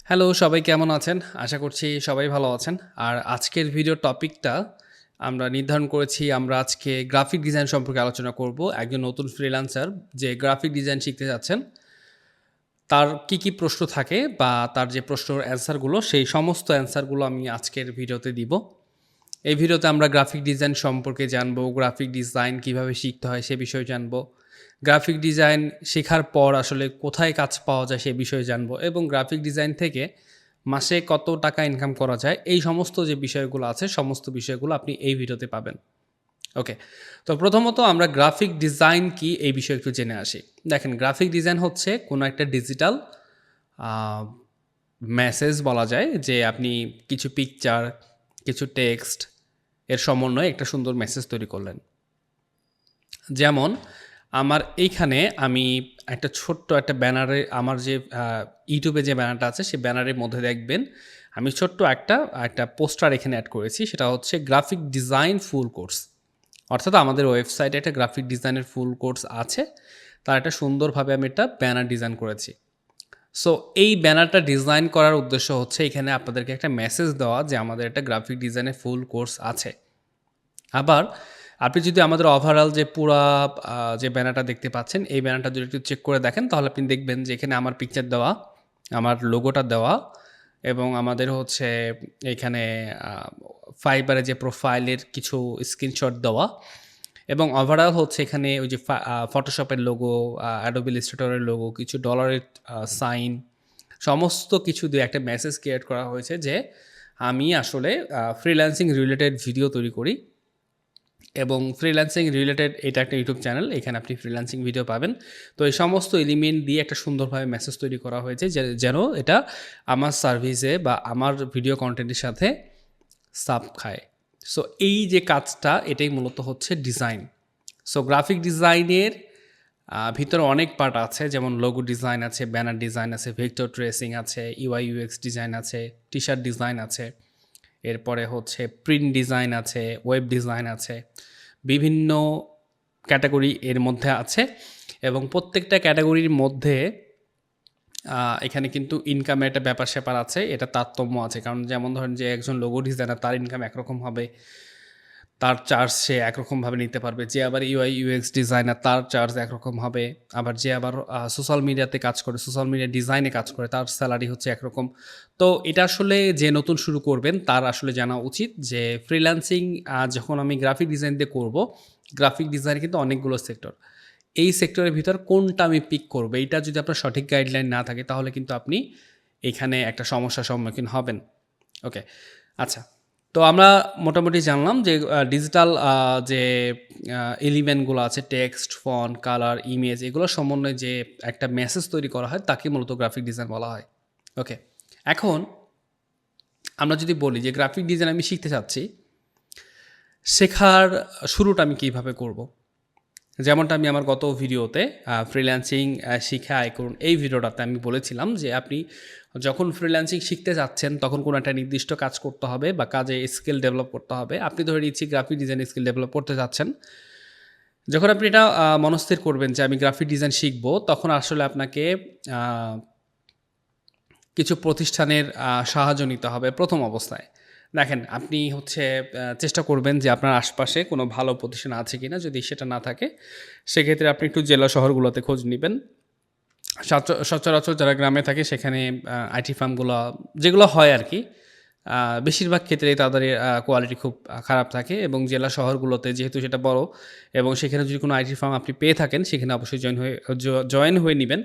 Hello, সবাই কেমন আছেন? আশা করছি সবাই ভালো আছেন। আর আজকের ভিডিওর টপিকটা আমরা নির্ধারণ করেছি আমরা আজকে গ্রাফিক ডিজাইন সম্পর্কে আলোচনা করব। একজন নতুন ফ্রিল্যান্সার যে গ্রাফিক ডিজাইন শিখতে যাচ্ছেন, তার কি প্রশ্ন থাকে বা তার যে প্রশ্নের অ্যান্সারগুলো, সেই সমস্ত অ্যান্সারগুলো আমি আজকের ভিডিওতে দিব। এই ভিডিওতে আমরা গ্রাফিক ডিজাইন সম্পর্কে জানবো, গ্রাফিক ডিজাইন কিভাবে শিখতে হয় সে বিষয়ে জানবো। গ্রাফিক ডিজাইন শেখার পর আসলে কোথায় কাজ পাওয়া যায় সে বিষয়ে জানবো এবং গ্রাফিক ডিজাইন থেকে মাসে কত টাকা ইনকাম করা যায় এই সমস্ত যে বিষয়গুলো আছে সমস্ত বিষয়গুলো আপনি এই ভিডিওতে পাবেন। ওকে, তো প্রথমত আমরা গ্রাফিক ডিজাইন কি এই বিষয়ে একটু জেনে আসি। দেখেন, গ্রাফিক ডিজাইন হচ্ছে কোনো একটা ডিজিটাল মেসেজ বলা যায়, যে আপনি কিছু পিকচার, কিছু টেক্সট এর সমন্বয়ে একটা সুন্দর মেসেজ তৈরি করলেন। যেমন আমার এইখানে আমি একটা ছোট্ট একটা ব্যানারে, আমার যে ইউটিউবে যে ব্যানারটা আছে সেই ব্যানারের মধ্যে দেখবেন আমি ছোট্ট একটা পোস্টার এখানে অ্যাড করেছি। সেটা হচ্ছে গ্রাফিক ডিজাইন ফুল কোর্স। অর্থাৎ আমাদের ওয়েবসাইটে একটা গ্রাফিক ডিজাইনের ফুল কোর্স আছে, তার একটা সুন্দরভাবে আমি একটা ব্যানার ডিজাইন করেছি। সো এই ব্যানারটা ডিজাইন করার উদ্দেশ্য হচ্ছে এখানে আপনাদেরকে একটা মেসেজ দেওয়া যে আমাদের একটা গ্রাফিক ডিজাইনের ফুল কোর্স আছে। আবার আপনি যদি আমাদের ওভারঅল যে পুরা যে ব্যানারটা দেখতে পাচ্ছেন, এই ব্যানারটা যদি একটু চেক করে দেখেন তাহলে আপনি দেখবেন যে এখানে আমার পিকচার দেওয়া, আমার লোগোটা দেওয়া এবং আমাদের হচ্ছে এখানে ফাইবারে যে প্রোফাইলের কিছু স্ক্রিনশট দেওয়া এবং ওভারঅল হচ্ছে এখানে ওই যে ফটোশপের লোগো, অ্যাডোবি ইলাস্ট্রেটরের লোগো, কিছু ডলারের সাইন, সমস্ত কিছু দিয়ে একটা মেসেজ ক্রিয়েট করা হয়েছে যে আমি আসলে ফ্রিল্যান্সিং রিলেটেড ভিডিও তৈরি করি এবং ফ্রিল্যান্সিং রিলেটেড এটা একটা ইউটিউব চ্যানেল, এখানে আপনি ফ্রিল্যান্সিং ভিডিও পাবেন। তো এই সমস্ত এলিমেন্ট দিয়ে একটা সুন্দরভাবে মেসেজ তৈরি করা হয়েছে যেন এটা আমার সার্ভিসে বা আমার ভিডিও কন্টেন্টের সাথে সাব খায়। সো এই যে কাজটা, এটাই মূলত হচ্ছে ডিজাইন। সো গ্রাফিক ডিজাইনের ভিতরে অনেক পার্ট আছে, যেমন লোগো ডিজাইন আছে, ব্যানার ডিজাইন আছে, ভেক্টর ট্রেসিং আছে, ইউআই ইউএক্স ডিজাইন আছে, টি শার্ট ডিজাইন আছে, এরপরে হচ্ছে প্রিন্ট ডিজাইন আছে, ওয়েব ডিজাইন আছে, বিভিন্ন ক্যাটাগরি এর মধ্যে আছে এবং প্রত্যেকটা ক্যাটাগরির মধ্যে এখানে কিন্তু ইনকামের একটা ব্যাপার স্যাপার আছে, এটা তারতম্য আছে। কারণ যেমন ধরেন যে একজন লোগো ডিজাইনার, তার ইনকাম একরকম হবে, তার চার্জ সে একরকমভাবে নিতে পারবে। যে আবার ইউআই ইউএক্স ডিজাইনার, তার চার্জ একরকম হবে। আবার যে আবার সোশ্যাল মিডিয়াতে কাজ করে, সোশ্যাল মিডিয়া ডিজাইনে কাজ করে, তার স্যালারি হচ্ছে একরকম। তো এটা আসলে যে নতুন শুরু করবেন তার আসলে জানা উচিত যে ফ্রিল্যান্সিং যখন আমি গ্রাফিক ডিজাইন দিয়ে করব, গ্রাফিক ডিজাইন কিন্তু অনেকগুলো সেক্টর। এই সেক্টরের ভিতর কোনটা আমি পিক করব, এইটা যদি আপনার সঠিক গাইডলাইন না থাকে তাহলে কিন্তু আপনি এখানে একটা সমস্যার সম্মুখীন হবেন। ওকে, আচ্ছা। তো আমরা মোটামুটি জানলাম যে ডিজিটাল যে এলিমেন্টগুলো আছে, টেক্সট, ফন্ট, কালার, ইমেজ, এগুলো সমন্বয়ে যে একটা মেসেজ তৈরি করা হয় তাকে মূলত গ্রাফিক ডিজাইন বলা হয়। ওকে, এখন আমরা যদি বলি যে গ্রাফিক ডিজাইন আমি শিখতে চাচ্ছি, শেখার শুরুটা আমি কীভাবে করব। যেমনটা আমি আমার গত ভিডিওতে ফ্রিল্যান্সিং শিখে আয় করুন এই ভিডিওটাতে আমি বলেছিলাম যে আপনি যখন ফ্রিল্যান্সিং শিখতে যাচ্ছেন তখন কোনো একটা নির্দিষ্ট কাজ করতে হবে বা কাজে স্কিল ডেভেলপ করতে হবে। আপনি ধরে নিচ্ছি গ্রাফিক ডিজাইন স্কিল ডেভেলপ করতে যাচ্ছেন। যখন আপনি এটা মনস্থির করবেন যে আমি গ্রাফিক ডিজাইন শিখবো, তখন আসলে আপনাকে কিছু প্রতিষ্ঠানের সাহায্য নিতে হবে প্রথম অবস্থায়। দেখেন, আপনি হচ্ছে চেষ্টা করবেন যে আপনার আশপাশে কোনো ভালো প্রতিষ্ঠান আছে কিনা। যদি সেটা না থাকে সেক্ষেত্রে আপনি একটু জেলা শহরগুলোতে খোঁজ নেবেন। সচরাচর যারা গ্রামে থাকে সেখানে আইটি ফার্মগুলো যেগুলো হয় আর কি, বেশিরভাগ ক্ষেত্রেই তাদের কোয়ালিটি খুব খারাপ থাকে এবং জেলা শহরগুলোতে যেহেতু সেটা বড় এবং সেখানে যদি কোনো আইটি ফার্ম আপনি পেয়ে থাকেন সেখানে অবশ্যই জয়েন হয়ে নেবেন।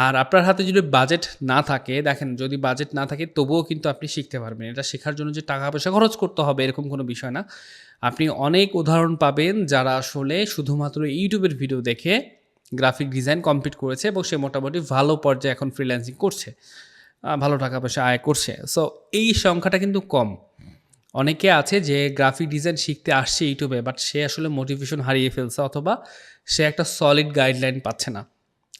আর আপনার হাতে যদি বাজেট না থাকে, দেখেন যদি বাজেট না থাকে তবুও কিন্তু আপনি শিখতে পারবেন। এটা শেখার জন্য যে টাকা পয়সা খরচ করতে হবে এরকম কোনো বিষয় না। আপনি অনেক উদাহরণ পাবেন যারা আসলে শুধুমাত্র ইউটিউবের ভিডিও দেখে গ্রাফিক ডিজাইন কমপ্লিট করেছে এবং সে মোটামুটি ভালো পর্যায়ে এখন ফ্রিল্যান্সিং করছে, ভালো টাকা পয়সা আয় করছে। সো এই সংখ্যাটা কিন্তু কম। অনেকে আছে যে গ্রাফিক ডিজাইন শিখতে আসছে ইউটিউবে, বাট সে আসলে মোটিভেশন হারিয়ে ফেলছে অথবা সে একটা সলিড গাইডলাইন পাচ্ছে না।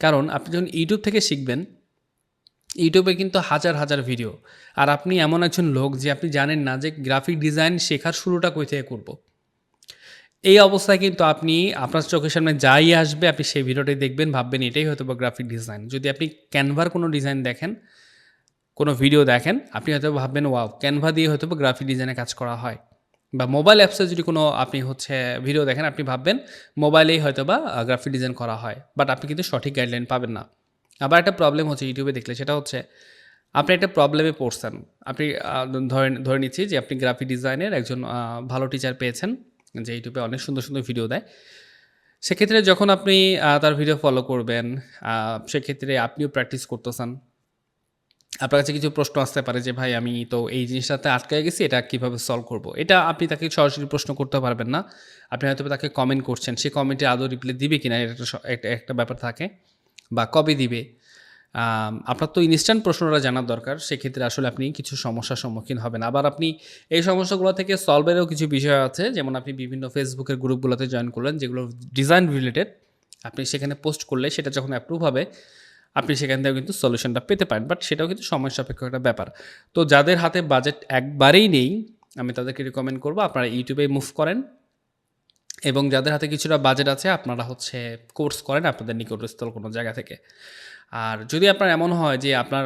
কারণ আপনি যখন ইউটিউব থেকে শিখবেন, ইউটিউবে কিন্তু হাজার হাজার ভিডিও, আর আপনি এমন একজন লোক যে আপনি জানেন না যে গ্রাফিক ডিজাইন শেখার শুরুটা কই থেকে করব। এই অবস্থায় কিন্তু আপনি আপনার চোখের সামনে যাই আসবে আপনি সেই ভিডিওটাই দেখবেন, ভাববেন এটাই হয়তো বা গ্রাফিক ডিজাইন। যদি আপনি ক্যানভার কোনো ডিজাইন দেখেন, কোনো ভিডিও দেখেন, আপনি হয়তো ভাববেন ওয়াও! ক্যানভা দিয়ে হয়তোবা গ্রাফিক ডিজাইনে কাজ করা হয়। বা মোবাইল অ্যাপসে যদি কোনো আপনি হচ্ছে ভিডিও দেখেন, আপনি ভাববেন মোবাইলেই হয়তোবা গ্রাফিক ডিজাইন করা হয়। বাট আপনি কিন্তু সঠিক গাইডলাইন পাবেন না। আবার একটা প্রবলেম হচ্ছে ইউটিউবে দেখলে, সেটা হচ্ছে আপনি একটা প্রবলেমে পড়ছেন। আপনি ধরে নিচ্ছি যে আপনি গ্রাফিক ডিজাইনের একজন ভালো টিচার পেয়েছেন, যে ইউটিউবে অনেক সুন্দর, সুন্দর ভিডিও দেয়। সেক্ষেত্রে যখন আপনি তার ভিডিও ফলো করবেন, সেক্ষেত্রে আপনিও প্র্যাকটিস করতেছেন। আপনার কাছে কিছু প্রশ্ন আসতে পারে যে, "ভাই আমি তো এই জিনিসটাতে আটকায় গেছি, এটা কিভাবে সলভ করব?" এটা আপনি তাকে সরাসরি প্রশ্ন করতে পারবেন না। আপনি হয়তোবা তাকে কমেন্ট করছেন। সে কমেন্টে আদৌ রিপ্লাই দিবে কিনা, এটা একটা ব্যাপার থাকে, বা কবে দিবে। আপনার তো ইনস্ট্যান্ট প্রশ্নটা জানার দরকার। সেক্ষেত্রে আসলে আপনি কিছু সমস্যার সম্মুখীন হবেন। আবার আপনি এই সমস্যাগুলো থেকে সলভেরও কিছু বিষয় আছে। যেমন আপনি বিভিন্ন ফেসবুকের গ্রুপগুলোতে জয়েন করলেন, যেগুলো ডিজাইন রিলেটেড। আপনি সেখানে পোস্ট করলে সেটা যখন অ্যাপ্রুভ হবে, আপনি সেখান থেকেও কিন্তু সলিউশনটা পেতে পারেন। বাট সেটাও কিন্তু সময় সাপেক্ষ একটা ব্যাপার। তো যাদের হাতে বাজেট একবারেই নেই, আমি তাদেরকে রিকমেন্ড করব আপনারা ইউটিউবে মুভ করেন, এবং যাদের হাতে কিছুটা বাজেট আছে আপনারা হচ্ছে কোর্স করেন আপনাদের নিকটস্থল কোনো জায়গা থেকে। আর যদি আপনার এমন হয় যে আপনার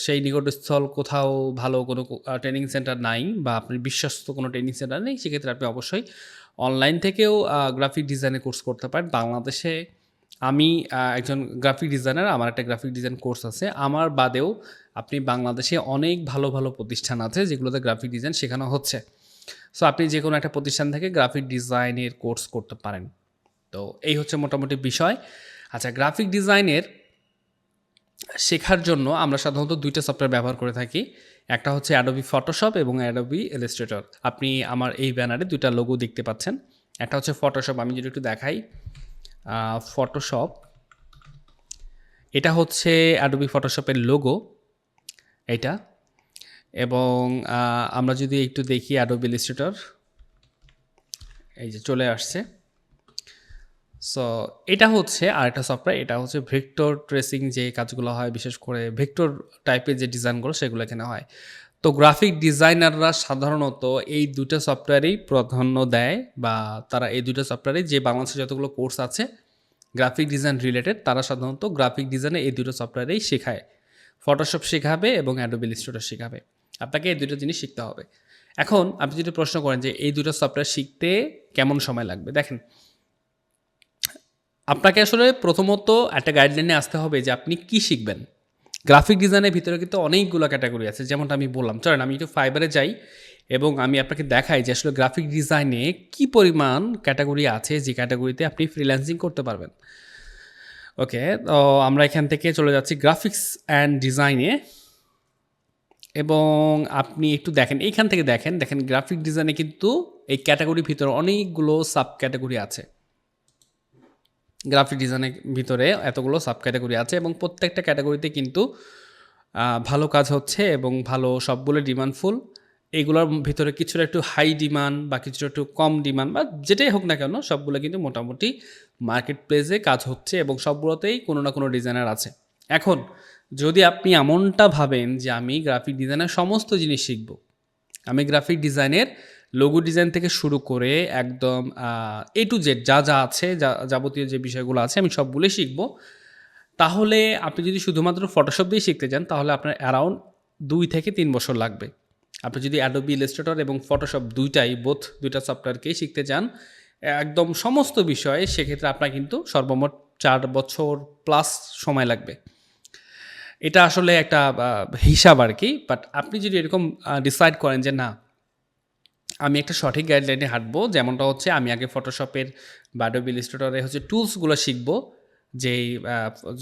সেই নিকটস্থল কোথাও ভালো কোনো ট্রেনিং সেন্টার নাই, বা আপনার বিশ্বস্ত কোনো ট্রেনিং সেন্টার নেই, সেক্ষেত্রে আপনি অবশ্যই অনলাইন থেকেও গ্রাফিক ডিজাইনের কোর্স করতে পারেন। বাংলাদেশে আমি একজন গ্রাফিক ডিজাইনার, আমার একটা গ্রাফিক ডিজাইন কোর্স আছে। আমার বাদেও আপনি বাংলাদেশে অনেক ভালো, ভালো প্রতিষ্ঠান আছে যেগুলোতে গ্রাফিক ডিজাইন শেখানো হচ্ছে। সো আপনি যেকোনো একটা প্রতিষ্ঠান থেকে গ্রাফিক ডিজাইনের কোর্স করতে পারেন। তো এই হচ্ছে মোটামুটি বিষয়। আচ্ছা, গ্রাফিক ডিজাইনের শেখার জন্য আমরা সাধারণত ২ টা সফটওয়্যার ব্যবহার করে থাকি। একটা হচ্ছে Adobe Photoshop এবং Adobe Illustrator। আপনি আমার এই ব্যানারে ২ টা লোগো দেখতে পাচ্ছেন। একটা হচ্ছে Photoshop, আমি যদি একটু দেখাই, Photoshop, এটা হচ্ছে Adobe Photoshop এর লোগো এইটা। এবং আমরা যদি একটু দেখি Adobe Illustrator, এই যে চলে আসছে। সো এটা হচ্ছে আরেকটা সফটওয়্যার, এটা হচ্ছে ভেক্টর ট্রেসিং যে কাজগুলো হয়, বিশেষ করে ভেক্টর টাইপের যে ডিজাইনগুলো সেগুলো এখানে হয়। তো গ্রাফিক ডিজাইনাররা সাধারণত এই ২ টা সফটওয়্যারেই প্রাধান্য দেয়, বা তারা এই ২ টা সফটওয়্যারে, যে বাংলাদেশে যতগুলো কোর্স আছে গ্রাফিক ডিজাইন রিলেটেড, তারা সাধারণত গ্রাফিক ডিজাইনে এই ২ টা সফটওয়্যারেই শেখায়। ফটোশপ শেখাবে এবং অ্যাডোবি ইলাস্ট্রেটর শেখাবে। আপনাকে এই ২ টা জিনিস শিখতে হবে। এখন আপনি যদি প্রশ্ন করেন যে এই ২ টা সফটওয়্যার শিখতে কেমন সময় লাগবে? দেখেন, আপনাকে আসলে প্রথমত একটা গাইডলাইনে আসতে হবে যে আপনি কি শিখবেন। গ্রাফিক ডিজাইনের ভিতরে কিন্তু অনেকগুলো ক্যাটাগরি আছে, যেমনটা আমি বললাম। চলেন আমি একটু ফাইবারে যাই এবং আমি আপনাকে দেখাই যে আসলে গ্রাফিক ডিজাইনে কি পরিমাণ ক্যাটাগরি আছে, যে ক্যাটাগরিতে আপনি ফ্রিল্যান্সিং করতে পারবেন। ওকে, তো আমরা এখান থেকে চলে যাচ্ছি গ্রাফিক্স অ্যান্ড ডিজাইনে, এবং আপনি একটু দেখেন, এইখান থেকে দেখেন গ্রাফিক ডিজাইনে কিন্তু এই ক্যাটাগরির ভিতরে অনেকগুলো সাব ক্যাটাগরি আছে। গ্রাফিক ডিজাইনের ভিতরে এতগুলো সাব ক্যাটাগরি আছে, এবং প্রত্যেকটা ক্যাটাগরিতে কিন্তু ভালো কাজ হচ্ছে, এবং ভালো সবগুলো ডিমান্ডফুল। এইগুলোর ভিতরে কিছুটা একটু হাই ডিমান্ড বা কিছুটা একটু কম ডিমান্ড, বা যেটাই হোক না কেন, সবগুলো কিন্তু মোটামুটি মার্কেট প্লেসে কাজ হচ্ছে, এবং সবগুলোতেই কোনো না কোনো ডিজাইনার আছে। এখন যদি আপনি এমনটা ভাবেন যে আমি গ্রাফিক ডিজাইনের সমস্ত জিনিস শিখব, আমি গ্রাফিক ডিজাইনের লোগো ডিজাইন থেকে শুরু করে একদম এ টু জেড যা যা আছে, যাবতীয় যে বিষয়গুলো আছে আমি সবগুলোই শিখব, তাহলে আপনি যদি শুধুমাত্র ফটোশপ দিয়ে শিখতে চান, তাহলে আপনার অ্যারাউন্ড ২ থেকে ৩ বছর লাগবে। আপনি যদি অ্যাডোবি ইলাস্ট্রেটর এবং ফটোশপ দুইটা সফটওয়্যারকেই শিখতে চান একদম সমস্ত বিষয়ে, সেক্ষেত্রে আপনার কিন্তু সর্বমোট ৪ বছর প্লাস সময় লাগবে। এটা আসলে একটা হিসাব আর কি। বাট আপনি যদি এরকম ডিসাইড করেন যে না, আমি একটা সঠিক গাইডলাইনে হাঁটবো, যেমনটা হচ্ছে আমি আগে ফটোশপের বা অ্যাডোবি ইলাস্ট্রেটরে হচ্ছে টুলসগুলো শিখবো,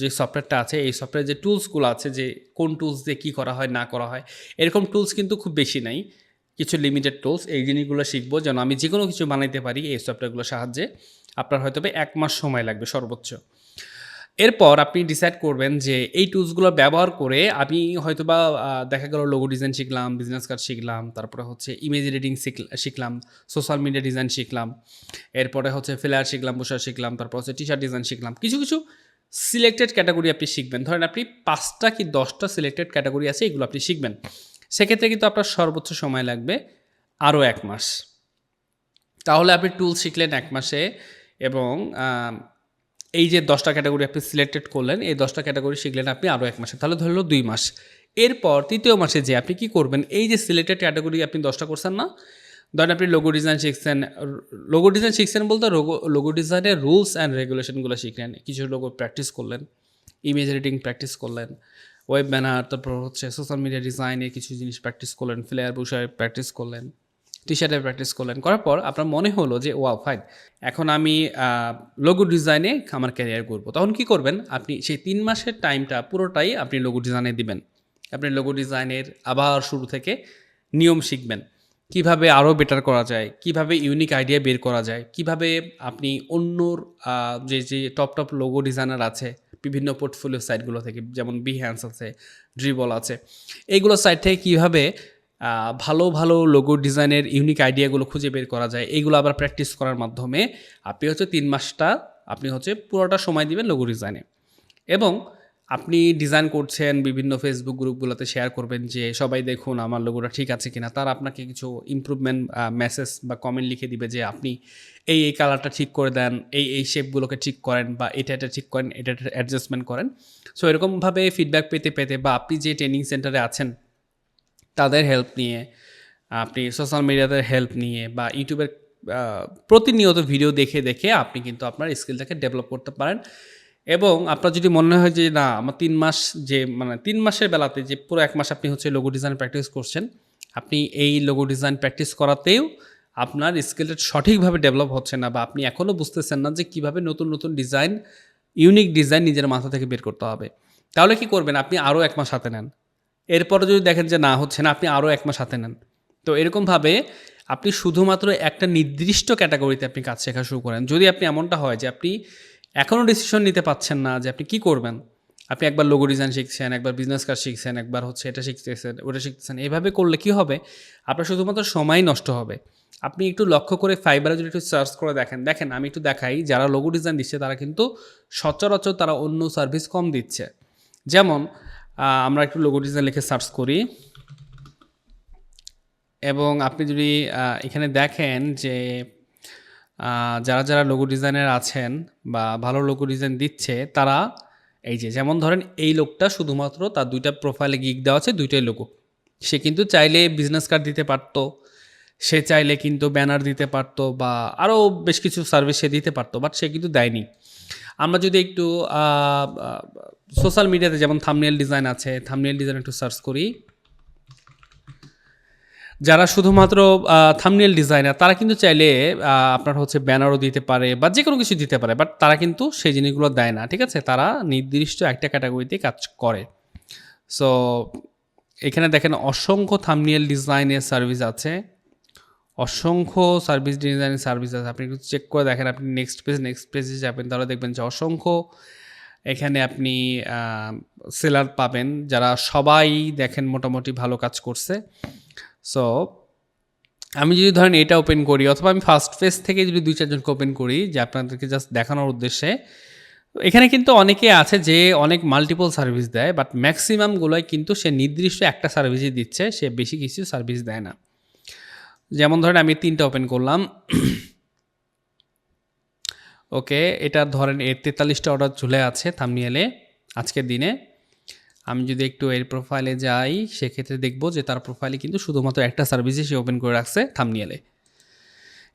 যে সফটওয়্যারটা আছে, এই সফটওয়্যারের যে টুলসগুলো আছে, যে কোন টুলস দিয়ে কী করা হয় না করা হয়, এরকম টুলস কিন্তু খুব বেশি নাই, কিছু লিমিটেড টুলস। এই জিনিসগুলো শিখবো যেন আমি যে কোনো কিছু বানাইতে পারি এই সফটওয়্যারগুলোর সাহায্যে। আপনার হয়তো ১ মাস সময় লাগবে সর্বোচ্চ। এরপর আপনি ডিসাইড করবেন যে এই টুলসগুলো ব্যবহার করে আমি হয়তোবা দেখা গেল লোগো ডিজাইন শিখলাম, বিজনেস কার্ড শিখলাম, তারপরে হচ্ছে ইমেজ এডিটিং শিখলাম, সোশ্যাল মিডিয়া ডিজাইন শিখলাম, এরপরে হচ্ছে ফ্লেয়ার শিখলাম, পোস্টার শিখলাম, তারপর হচ্ছে টি শার্ট ডিজাইন শিখলাম। কিছু কিছু সিলেক্টেড ক্যাটাগরি আপনি শিখবেন। ধরেন আপনি ৫টা কি ১০টা সিলেক্টেড ক্যাটাগরি আছে, এগুলো আপনি শিখবেন। সেক্ষেত্রে কিন্তু আপনার সর্বোচ্চ সময় লাগবে আরও ১ মাস। তাহলে আপনি টুল শিখলেন ১ মাসে, এবং এই যে ১০টা ক্যাটাগরি আপনি সিলেক্টেড করলেন, এই ১০টা ক্যাটাগরি শিখলেন আপনি আরও ১ মাসে, তাহলে ধরলো ২ মাস। এরপর ৩য় মাসে যেয়ে আপনি কি করবেন, এই যে সিলেক্টেড ক্যাটাগরি আপনি 10টা করছেন না? ধরেন আপনি লোগো ডিজাইন শিখছেন, লোগো ডিজাইন শিখছেন বলতে লোগো ডিজাইনের রুলস অ্যান্ড রেগুলেশনগুলো শিখলেন, কিছু লোগো প্র্যাকটিস করলেন, ইমেজ এডিটিং প্র্যাকটিস করলেন, ওয়েব ব্যানার, তারপর হচ্ছে সোশ্যাল মিডিয়া ডিজাইনের কিছু জিনিস প্র্যাকটিস করলেন, ফ্লেয়ার বুশার প্র্যাকটিস করলেন, টি শার্টে প্র্যাকটিস করলেন, করার পর আপনার মনে হলো যে ওয়াও ফাইন, এখন আমি লোগো ডিজাইনে আমার ক্যারিয়ার করবো। তখন কি করবেন, আপনি সেই 3 মাসের টাইমটা পুরোটাই আপনি লোগো ডিজাইনে দিবেন। আপনি লোগো ডিজাইনের আবার শুরু থেকে নিয়ম শিখবেন, কিভাবে আরও বেটার করা যায়, কিভাবে ইউনিক আইডিয়া বের করা যায়, কিভাবে আপনি অন্যর যে টপ লোগো ডিজাইনার আছে বিভিন্ন পোর্টফোলিও সাইটগুলো থেকে, যেমন বিহ্যান্স আছে, ড্রিবল আছে, এইগুলো সাইট থেকে কীভাবে ভালো ভালো লোগো ডিজাইনের ইউনিক আইডিয়াগুলো খুঁজে বের করা যায়, এইগুলো আবার প্র্যাকটিস করার মাধ্যমে আপনি হচ্ছে 3 মাসটা আপনি হচ্ছে পুরোটা সময় দিবেন লোগো ডিজাইনে। এবং আপনি ডিজাইন করছেন, বিভিন্ন ফেসবুক গ্রুপগুলোতে শেয়ার করবেন যে সবাই দেখুন আমার লোগোটা ঠিক আছে কিনা। তারা আপনাকে কিছু ইমপ্রুভমেন্ট মেসেজ বা কমেন্ট লিখে দিবে যে আপনি এই কালারটা ঠিক করে দেন, এই শেপগুলোকে ঠিক করেন, বা এটা ঠিক করেন, এটা অ্যাডজাস্টমেন্ট করেন। সো এরকমভাবে ফিডব্যাক পেতে পেতে, বা আপনি যে ট্রেনিং সেন্টারে আছেন তাদের হেল্প নিয়ে, আপনি সোশ্যাল মিডিয়াতে হেল্প নিয়ে, বা ইউটিউবের প্রতিনিয়ত ভিডিও দেখে দেখে আপনি কিন্তু আপনার স্কিলটাকে ডেভেলপ করতে পারেন। এবং আপনার যদি মনে হয় যে না, আমার 3 মাস যে মানে 3 মাসের বেলাতে যে পুরো 1 মাস আপনি হচ্ছে লোগো ডিজাইন প্র্যাকটিস করছেন, আপনি এই লোগো ডিজাইন প্র্যাকটিস করাতেও আপনার স্কিলটা সঠিকভাবে ডেভেলপ হচ্ছে না, বা আপনি এখনও বুঝতেছেন না যে কীভাবে নতুন নতুন ডিজাইন, ইউনিক ডিজাইন নিজের মাথা থেকে বের করতে হবে, তাহলে কি করবেন, আপনি আরও 1 মাস হাতে নেন। এরপরে যদি দেখেন যে না হচ্ছে না, আপনি আরও 1 মাস হাতে নেন। তো এরকমভাবে আপনি শুধুমাত্র একটা নির্দিষ্ট ক্যাটাগরিতে আপনি কাজ শেখা শুরু করেন। যদি আপনি এমনটা হয় যে আপনি এখনও ডিসিশন নিতে পারছেন না যে আপনি কী করবেন, আপনি একবার লোগো ডিজাইন শিখছেন, একবার বিজনেস কাজ শিখছেন, একবার হচ্ছে এটা শিখতেছেন, ওটা শিখতেছেন, এভাবে করলে কি হবে, আপনার শুধুমাত্র সময় নষ্ট হবে। আপনি একটু লক্ষ্য করে ফাইবারে যদি একটু সার্চ করে দেখেন, আমি একটু দেখাই, যারা লোগো ডিজাইন দিচ্ছে তারা কিন্তু সচরাচর তারা অন্য সার্ভিস কম দিচ্ছে। যেমন আমরা একটু লোগো ডিজাইন লিখে সার্চ করি, এবং আপনি যদি এখানে দেখেন যে যারা লোগো ডিজাইনার আছেন বা ভালো লোগো ডিজাইন দিচ্ছে, তারা এই যে যেমন ধরেন এই লোকটা শুধুমাত্র তার 2টা প্রোফাইলে গিগ দেওয়া আছে, 2টাই লোগো। সে কিন্তু চাইলে বিজনেস কার্ড দিতে পারত, সে চাইলে কিন্তু ব্যানার দিতে পারত, বা আরও বেশ কিছু সার্ভিস সে দিতে পারতো, বাট সে কিন্তু দেয়নি। আমরা যদি একটু সোশ্যাল মিডিয়াতে যেমন থাম্বনেল ডিজাইন আছে, থাম্বনেল ডিজাইন একটু সার্চ করি, যারা শুধুমাত্র থাম্বনেল ডিজাইনার তারা কিন্তু চাইলে আপনার হচ্ছে ব্যানারও দিতে পারে বা যে কোনো কিছু দিতে পারে, বাট তারা কিন্তু সেই জিনিসগুলো দেয় না, ঠিক আছে? তারা নির্দিষ্ট একটা ক্যাটাগরিতে কাজ করে। সো এখানে দেখেন অসংখ্য থাম্বনেল ডিজাইনের সার্ভিস আছে, অসংখ্য সার্ভিস ডিজাইনের সার্ভিস আছে। আপনি একটু চেক করে দেখেন, আপনি নেক্সট পেজে যাবেন, তাহলে দেখবেন যে অসংখ্য এখানে আপনি সেলার পাবেন, যারা সবাই দেখেন মোটামুটি ভালো কাজ করছে। সো আমি যদি ধরেন এটা ওপেন করি, অথবা আমি ফার্স্ট পেজ থেকে যদি 2-4 জনকে ওপেন করি যে আপনাদেরকে জাস্ট দেখানোর উদ্দেশ্যে, এখানে কিন্তু অনেকে আছে যে অনেক মাল্টিপল সার্ভিস দেয়, বাট ম্যাক্সিমামগুলোই কিন্তু সে নির্দিষ্ট একটা সার্ভিসই দিচ্ছে, সে বেশি কিছু সার্ভিস দেয় না। যেমন ধরেন আমি 3টা ওপেন করলাম, ওকে, এটা ধরেন এর 43টা অর্ডার চলে আছে থাম্বনেইলে আজকের দিনে। আমি যদি একটু এর প্রোফাইলে যাই, সেক্ষেত্রে দেখব যে তার প্রোফাইলে কিন্তু শুধুমাত্র একটা সার্ভিসই সে ওপেন করে রাখছে থাম্বনেইলে।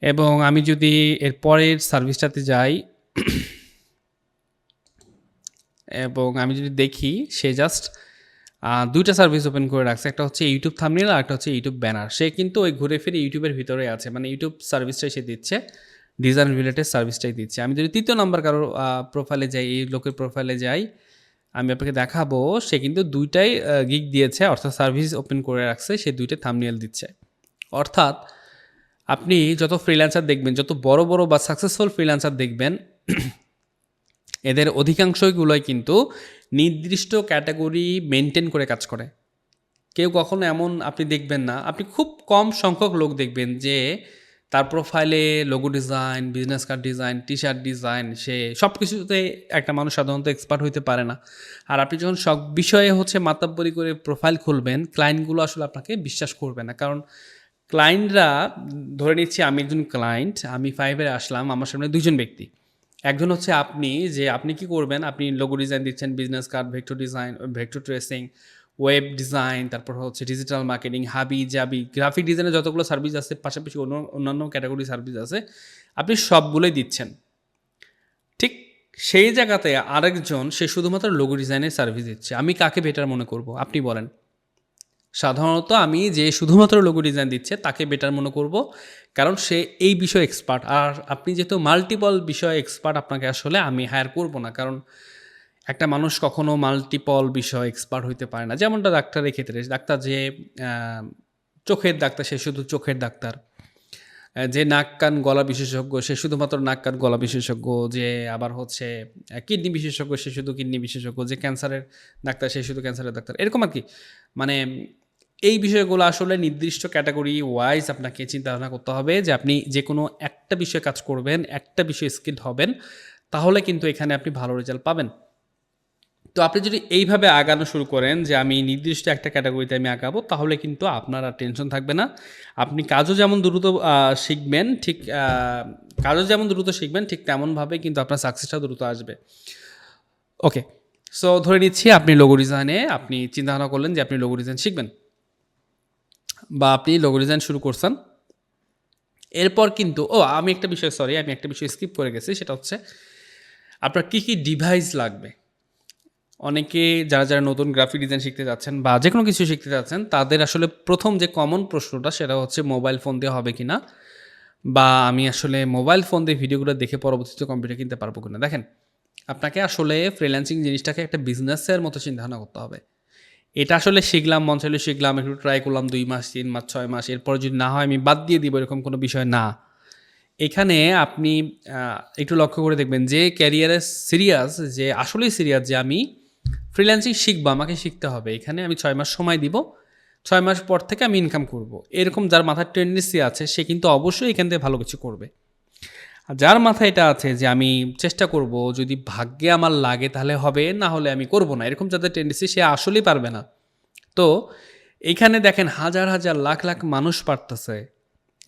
এবং আমি যদি এর পরের সার্ভিসটাতে যাই, এবং আমি যদি দেখি সে জাস্ট 2টা সার্ভিস ওপেন করে রাখছে, একটা হচ্ছে ইউটিউব থাম্বনেইল আর একটা হচ্ছে ইউটিউব ব্যানার। সে কিন্তু ওই ঘুরে ফিরে ইউটিউবের ভিতরে আছে, মানে ইউটিউব সার্ভিসটাই সে দিচ্ছে, ডিজাইন রিলেটেড সার্ভিসটাই দিচ্ছে। আমি যদি 3য় নাম্বার কারোর প্রোফাইলে যাই, এই লোকের প্রোফাইলে যাই, আমি আপনাকে দেখাবো সে কিন্তু 2টাই গিগ দিয়েছে, অর্থাৎ সার্ভিস ওপেন করে রাখছে, সে 2টা থাম্বনেইল দিচ্ছে। অর্থাৎ আপনি যত ফ্রিল্যান্সার দেখবেন, যত বড় বড় বা সাকসেসফুল ফ্রিল্যান্সার দেখবেন, এদের অধিকাংশগুলোই কিন্তু নির্দিষ্ট ক্যাটাগরি মেনটেন করে কাজ করে। কেউ কখনো এমন আপনি দেখবেন না, আপনি খুব কম সংখ্যক লোক দেখবেন যে তার প্রোফাইলে logo design, business card design, T shirt design, সে সব কিছুতে একটা মানুষ সাধারণত এক্সপার্ট হইতে পারে না। আর আপনি যখন সব বিষয়ে হচ্ছে মাতাব্বরি করে প্রোফাইল খুলবেন, ক্লায়েন্টগুলো আসলে আপনাকে বিশ্বাস করবে না। কারণ ক্লায়েন্টরা, ধরে নিচ্ছি আমি একজন ক্লায়েন্ট, আমি ফাইভে আসলাম, আমার সামনে 2জন ব্যক্তি। একজন হচ্ছে আপনি, যে আপনি কি করবেন, আপনি লোগো ডিজাইন দিচ্ছেন, business card, vector design, vector tracing, web design, তারপর হচ্ছে ডিজিটাল মার্কেটিং, হাবি জাবি, গ্রাফিক ডিজাইনের যতগুলো সার্ভিস আছে, পাশাপাশি অন্যান্য ক্যাটাগরি সার্ভিস আছে, আপনি সবগুলোই দিচ্ছেন। ঠিক সেই জায়গাতে আরেকজন সে শুধুমাত্র লোগো ডিজাইনের সার্ভিস দিচ্ছে, আমি কাকে বেটার মনে করব আপনি বলেন? সাধারণত আমি যে শুধুমাত্র লোগো ডিজাইন দিচ্ছে তাকে বেটার মনে করব, কারণ সে এই বিষয়ে এক্সপার্ট। আর আপনি যেহেতু মাল্টিপল বিষয়ে এক্সপার্ট, আপনাকে আসলে আমি হায়ার করব না, কারণ একটা মানুষ কখনো মাল্টিপল বিষয়ে এক্সপার্ট হইতে পারে না। যেমনটা ডাক্তারের ক্ষেত্রে, ডাক্তার যে চোখের ডাক্তার সে শুধু চোখের ডাক্তার, যে নাক কান গলা বিশেষজ্ঞ সে শুধুমাত্র নাক কান গলা বিশেষজ্ঞ, যে আবার হচ্ছে কিডনি বিশেষজ্ঞ সে শুধু কিডনি বিশেষজ্ঞ, যে ক্যান্সারের ডাক্তার সে শুধু ক্যান্সারের ডাক্তার, এরকম আর কি। মানে এই বিষয়গুলো আসলে নির্দিষ্ট ক্যাটাগরি ওয়াইজ আপনাকে চিন্তা ভাবনা করতে হবে যে আপনি যে কোনো একটা বিষয়ে কাজ করবেন, একটা বিষয়ে স্কিলড হবেন, তাহলে কিন্তু এখানে আপনি ভালো রেজাল্ট পাবেন। তো আপনি যদি এইভাবে আগানো শুরু করেন যে আমি নির্দিষ্ট একটা ক্যাটাগরিতে আমি আগাবো, তাহলে কিন্তু আপনার আর টেনশন থাকবে না। আপনি কাজও যেমন দ্রুত শিখবেন, ঠিক কাজও যেমন দ্রুত শিখবেন, ঠিক তেমনভাবে কিন্তু আপনার সাকসেসটা দ্রুত আসবে। ওকে, সো ধরে নিচ্ছি আপনি লোগো ডিজাইনে আপনি চিন্তাভাবনা করলেন যে আপনি লোগো ডিজাইন শিখবেন, বা আপনি লোগো ডিজাইন শুরু করছেন। এরপর কিন্তু আমি একটা বিষয় স্কিপ করে গেছি, সেটা হচ্ছে আপনার কী কী ডিভাইস লাগবে। অনেকে যারা নতুন গ্রাফিক ডিজাইন শিখতে যাচ্ছেন বা যে কোনো কিছু শিখতে যাচ্ছেন, তাদের আসলে প্রথম যে কমন প্রশ্নটা সেটা হচ্ছে মোবাইল ফোন দিয়ে হবে কি না, বা আমি আসলে মোবাইল ফোন দিয়ে ভিডিওগুলো দেখে পরবর্তীতে কম্পিউটার কিনতে পারবো কিনা। দেখেন, আপনাকে আসলে ফ্রিল্যান্সিং জিনিসটাকে একটা বিজনেসের মতো চিন্তাভাবনা করতে হবে। এটা আসলে শিখলাম, মন চাইলে শিখলাম, একটু ট্রাই করলাম 2 মাস, 3 মাস, 6 মাস, এরপরে যদি না হয় আমি বাদ দিয়ে দিব, এরকম কোনো বিষয় না। এখানে আপনি একটু লক্ষ্য করে দেখবেন যে ক্যারিয়ারে সিরিয়াস, যে আসলেই সিরিয়াস যে আমি ফ্রিল্যান্সিং শিখবো, আমাকে শিখতে হবে, এখানে আমি 6 মাস সময় দিব, 6 মাস পর থেকে আমি ইনকাম করব, এরকম যার মাথার টেন্ডেন্সি আছে সে কিন্তু অবশ্যই এখান থেকে ভালো কিছু করবে। আর যার মাথায় এটা আছে যে আমি চেষ্টা করব, যদি ভাগ্যে আমার লাগে তাহলে হবে, না হলে আমি করব না, এরকম যাদের টেন্ডেন্সি সে আসলেই পারবে না। তো এইখানে দেখেন হাজার হাজার লাখ লাখ মানুষ পারতেছে,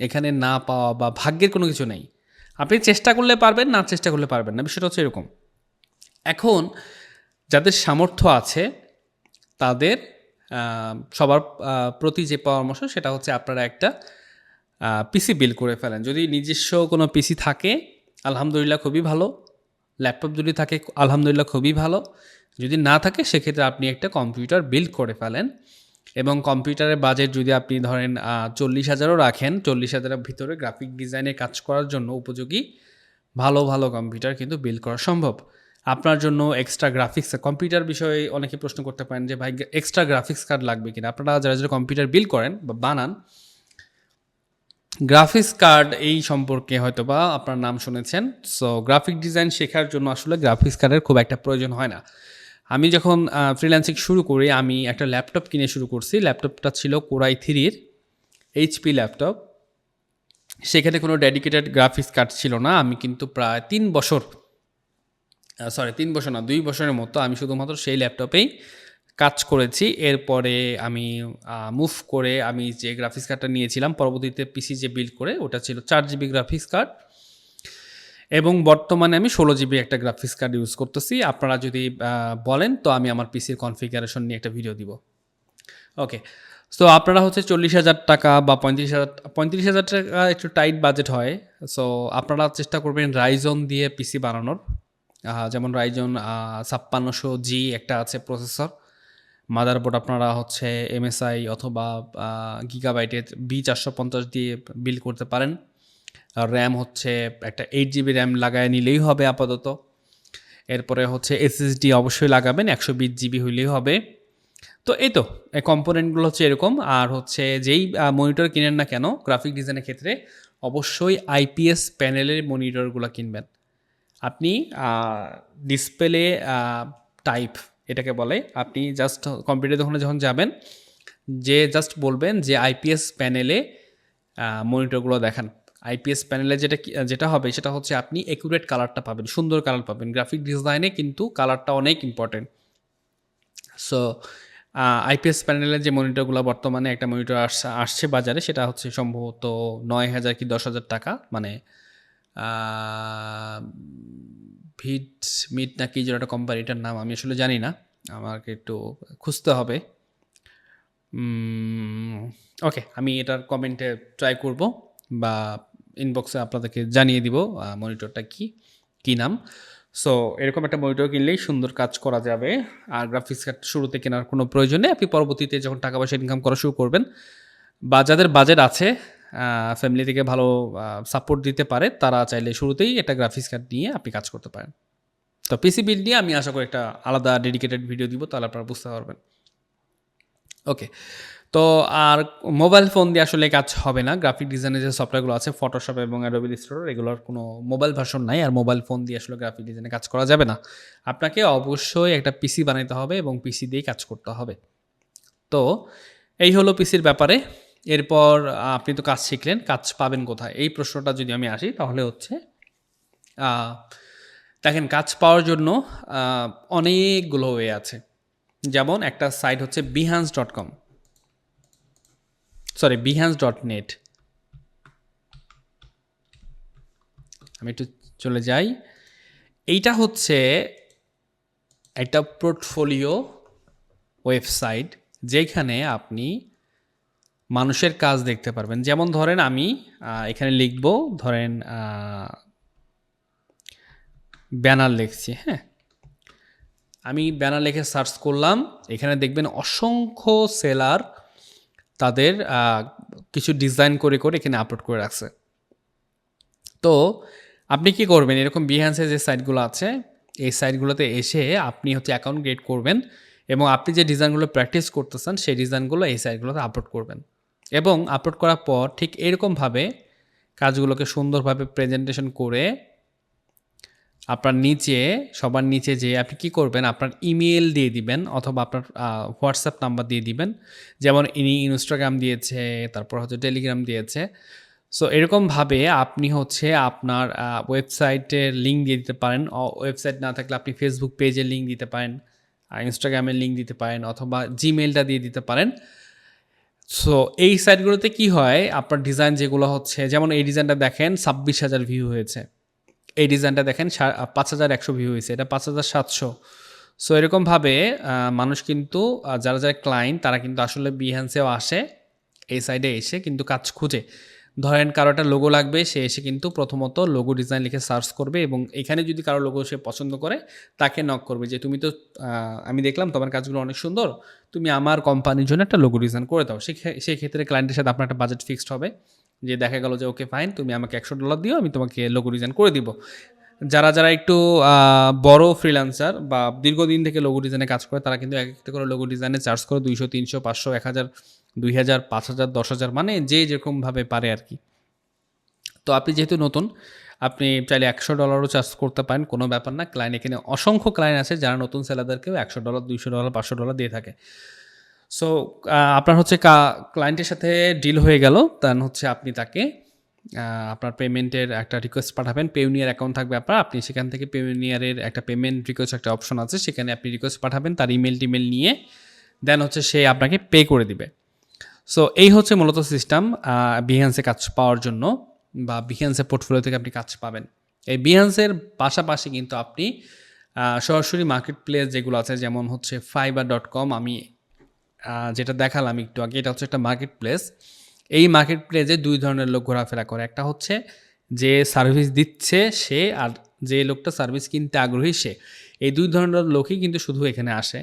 এখানে না পাওয়া বা ভাগ্যের কোনো কিছু নেই। আপনি চেষ্টা করলে পারবেন, না চেষ্টা করলে পারবেন না, বিষয়টা হচ্ছে এরকম। এখন যাদের সামর্থ্য আছে তাদের সবার প্রতি যে পরামর্শ সেটা হচ্ছে আপনারা একটা পিসি বিল্ড করে ফেলেন। যদি নিজস্ব কোনো পিসি থাকে আলহামদুলিল্লাহ খুবই ভালো, ল্যাপটপ যদি থাকে আলহামদুলিল্লাহ খুবই ভালো, যদি না থাকে সেক্ষেত্রে আপনি একটা কম্পিউটার বিল্ড করে ফেলেন। এবং কম্পিউটারের বাজেট যদি আপনি ধরেন 40,000ও রাখেন, 40,000-এর ভিতরে গ্রাফিক ডিজাইনে কাজ করার জন্য উপযোগী ভালো ভালো কম্পিউটার কিন্তু বিল্ড করা সম্ভব। আপনার জন্য এক্সট্রা গ্রাফিক্স, কম্পিউটার বিষয়ে অনেকে প্রশ্ন করতে পারেন যে ভাই এক্সট্রা গ্রাফিক্স কার্ড লাগবে কিনা। আপনারা যারা কম্পিউটার বিল্ড করেন বা বানান, গ্রাফিক্স কার্ড এই সম্পর্কে হয়তো বা আপনার নাম শুনেছেন। সো গ্রাফিক ডিজাইন শেখার জন্য আসলে গ্রাফিক্স কার্ডের খুব একটা প্রয়োজন হয় না। আমি যখন ফ্রিল্যান্সিং শুরু করি আমি একটা ল্যাপটপ কিনে শুরু করছি। ল্যাপটপটা ছিল কোরাই 3-এর এইচপি ল্যাপটপ। সেখানে কোনো ডেডিকেটেড গ্রাফিক্স কার্ড ছিল না। আমি কিন্তু প্রায় 3 বছর, 3 বছর না 2 বছরের মতো আমি শুধুমাত্র সেই ল্যাপটপেই কাজ করেছি। এরপরে আমি মুভ করে আমি যে গ্রাফিক্স কার্ডটা নিয়েছিলাম পরবর্তীতে পিসি যে বিল্ড করে, ওটা ছিল 4 জিবি গ্রাফিক্স কার্ড, এবং বর্তমানে আমি 16 জিবি একটা গ্রাফিক্স কার্ড ইউজ করতেছি। আপনারা যদি বলেন তো আমি আমার পিসির কনফিগারেশন নিয়ে একটা ভিডিও দিব। ওকে, সো আপনারা হচ্ছে 40,000 টাকা বা 35,000 টাকা একটু টাইট বাজেট হয়। সো আপনারা চেষ্টা করবেন রাইজন দিয়ে পিসি বানানোর। যেমন রাইজন 5600G একটা আছে প্রসেসর। মাদারবোর্ড আপনারা হচ্ছে MSI অথবা গিগাবাইটের B450 দিয়ে বিল্ড করতে পারেন। আর র্যাম হচ্ছে একটা 8 জিবি র্যাম লাগায় নিলেই হবে আপাতত। এরপরে হচ্ছে SSD অবশ্যই লাগাবেন, 120 জিবি হইলেই হবে। তো এই তো এই কম্পোনেন্টগুলো হচ্ছে এরকম। আর হচ্ছে যেই মনিটর কিনেন না কেন গ্রাফিক ডিজাইনের ক্ষেত্রে অবশ্যই IPS প্যানেলের মনিটরগুলো কিনবেন। আপনি ডিসপ্লে টাইপ এটাকে বলে, আপনি জাস্ট কম্পিউটার দোকানে যখন যাবেন যে জাস্ট বলবেন যে IPS প্যানেলে মনিটরগুলো দেখান। IPS প্যানেলে যেটা হবে সেটা হচ্ছে আপনি অ্যাকুরেট কালারটা পাবেন, সুন্দর কালার পাবেন। গ্রাফিক ডিজাইনে কিন্তু কালারটা অনেক ইম্পর্টেন্ট। সো IPS প্যানেলের যে মনিটরগুলো বর্তমানে একটা মনিটর আসছে বাজারে, সেটা হচ্ছে সম্ভবত 9,000 কি 10,000 টাকা, মানে ভিট মিট না কি যেন একটা কোম্পানিটার নাম, আমি আসলে জানি না, আমাকে একটু খুঁজতে হবে। ওকে, আমি এটার কমেন্টে ট্রাই করব বা ইনবক্সে আপনাদেরকে জানিয়ে দিব মনিটরটা কি নাম। সো এরকম একটা মনিটর কিনলেই সুন্দর কাজ করা যাবে। আর গ্রাফিক্স কার্ড শুরুতে কেনার কোনো প্রয়োজন নেই। আপনি পরবর্তীতে যখন টাকা পয়সা ইনকাম করা শুরু করবেন বা যাদের বাজেট আছে, ফ্যামিলি থেকে ভালো সাপোর্ট দিতে পারে, তারা চাইলে শুরুতেই একটা গ্রাফিক্স কার্ড নিয়ে আপনি কাজ করতে পারেন। তো পিসি বিল্ড নিয়ে আমি আশা করি একটা আলাদা ডেডিকেটেড ভিডিও দিব, তাহলে আপনারা বুঝতে পারবেন। ওকে, তো আর মোবাইল ফোন দিয়ে আসলে কাজ হবে না। গ্রাফিক ডিজাইনের যে সফটওয়্যারগুলো আছে ফটোশপ এবং অ্যাডোবি ইলাস্ট্রেটর, এগুলোর কোনো মোবাইল ভার্সন নাই, আর মোবাইল ফোন দিয়ে আসলে গ্রাফিক ডিজাইনে কাজ করা যাবে না। আপনাকে অবশ্যই একটা পিসি বানাইতে হবে এবং পিসি দিয়েই কাজ করতে হবে। তো এই হলো পিসির ব্যাপারে। এরপর আপনি তো কাজ শিখলেন, কাজ পাবেন কোথায়? এই প্রশ্নটা যদি আমি আসি তাহলে হচ্ছে দেখেন, কাজ পাওয়ার জন্য অনেকগুলো ওয়ে আছে। যেমন একটা সাইট হচ্ছে behance.com, সরি behance.net। আমি একটু চলে যাই। এইটা হচ্ছে একটা পোর্টফোলিও ওয়েবসাইট, যেখানে আপনি মানুষের কাজ দেখতে পারবেন। যেমন ধরেন আমি এখানে লিখব, ধরেন ব্যানার লিখছি, হ্যাঁ, আমি ব্যানার লিখে সার্চ করলাম, এখানে দেখবেন অসংখ্য সেলার তাদের কিছু ডিজাইন করে করে এখানে আপলোড করে রাখছে। তো আপনি কি করবেন, এরকম বিহান্সের যে সাইটগুলো আছে এই সাইটগুলোতে এসে আপনি হচ্ছে অ্যাকাউন্ট ক্রিয়েট করবেন এবং আপনি যে ডিজাইনগুলো প্র্যাকটিস করতেছেন সেই ডিজাইনগুলো এই সাইটগুলোতে আপলোড করবেন। এবং আপলোড করার পর ঠিক এরকমভাবে কাজগুলোকে সুন্দরভাবে প্রেজেন্টেশন করে আপনার নিচে, সবার নিচে যে আপনি কি করবেন, আপনার ইমেল দিয়ে দিবেন অথবা আপনার হোয়াটসঅ্যাপ নাম্বার দিয়ে দিবেন। যেমন ইনি ইনস্টাগ্রাম দিয়েছে, তারপর হচ্ছে টেলিগ্রাম দিয়েছে। সো এরকমভাবে আপনি হচ্ছে আপনার ওয়েবসাইটের লিঙ্ক দিয়ে দিতে পারেন। ওয়েবসাইট না থাকলে আপনি ফেসবুক পেজের লিঙ্ক দিতে পারেন, ইনস্টাগ্রামের লিঙ্ক দিতে পারেন, অথবা জিমেলটা দিয়ে দিতে পারেন। সো এই সাইটগুলোতে কি হয়, আপনার ডিজাইন যেগুলো হচ্ছে, যেমন এই ডিজাইনটা দেখেন 26,000 ভিউ হয়েছে, এই ডিজাইনটা দেখেন 5,100 ভিউ হয়েছে, এটা 5,700। সো এরকমভাবে মানুষ কিন্তু যারা যারা ক্লায়েন্ট তারা কিন্তু আসলে বিহান্সেও আসে, এই সাইডে এসে কিন্তু কাজ খুঁজে। ধরেন কারো একটা লোগো লাগবে, সে এসে কিন্তু প্রথমত লোগো ডিজাইন লিখে সার্চ করবে এবং এখানে যদি কারো লোগো সে পছন্দ করে তাকে নক করবে যে তুমি তো আমি দেখলাম তোমার কাজগুলো অনেক সুন্দর, তুমি আমার কোম্পানির জন্য একটা লোগো ডিজাইন করে দাও। সেই ক্ষেত্রে ক্লায়েন্টের সাথে আপনার একটা বাজেট ফিক্সড হবে, যে দেখা গেল যে ওকে ফাইন, তুমি আমাকে $100 দিও, আমি তোমাকে লোগো ডিজাইন করে দিব। যারা যারা একটু বড় ফ্রিল্যান্সার বা দীর্ঘদিন থেকে লোগো ডিজাইনে কাজ করে, তারা কিন্তু এক একটা করে লোগো ডিজাইনে চার্জ করে 200, 300, 500, 1000, 2000, 5000, 10,000, মানে যে যেরকমভাবে পারে আর কি। তো আপনি যেহেতু নতুন, আপনি চাইলে $100ও চার্জ করতে পারেন, কোনো ব্যাপার না। ক্লায়েন্ট এখানে অসংখ্য ক্লায়েন্ট আছে যারা নতুন সেলারদেরকেও $100, $200, $500 দিয়ে থাকে। সো আপনার হচ্ছে ক্লায়েন্টের সাথে ডিল হয়ে গেল, দেন হচ্ছে আপনি তাকে আপনার পেমেন্টের একটা রিকোয়েস্ট পাঠাবেন। পেউনিয়ার অ্যাকাউন্ট থাকবে আপনার, আপনি সেখান থেকে পেউনিয়ারের একটা পেমেন্ট রিকোয়েস্ট একটা অপশন আছে, সেখানে আপনি রিকোয়েস্ট পাঠাবেন তার ইমেল টিমেল নিয়ে, দেন হচ্ছে সে আপনাকে পে করে দিবে। সো এই হচ্ছে মূলত সিস্টেম বিহান্সে কাজ পাওয়ার জন্য, বা বিহান্সের পোর্টফোলিও থেকে আপনি কাজ পাবেন। এই বিহান্সের পাশাপাশি কিন্তু আপনি সরাসরি মার্কেট প্লেস যেগুলো আছে, যেমন হচ্ছে fiverr.com, আমি যেটা দেখালাম একটু আগে, এটা হচ্ছে একটা মার্কেট প্লেস। এই মার্কেট প্লেসে দুই ধরনের লোক ঘোরাফেরা করে, একটা হচ্ছে যে সার্ভিস দিচ্ছে সে, আর যে লোকটা সার্ভিস কিনতে আগ্রহী সে। এই দুই ধরনের লোকই কিন্তু শুধু এখানে আসে,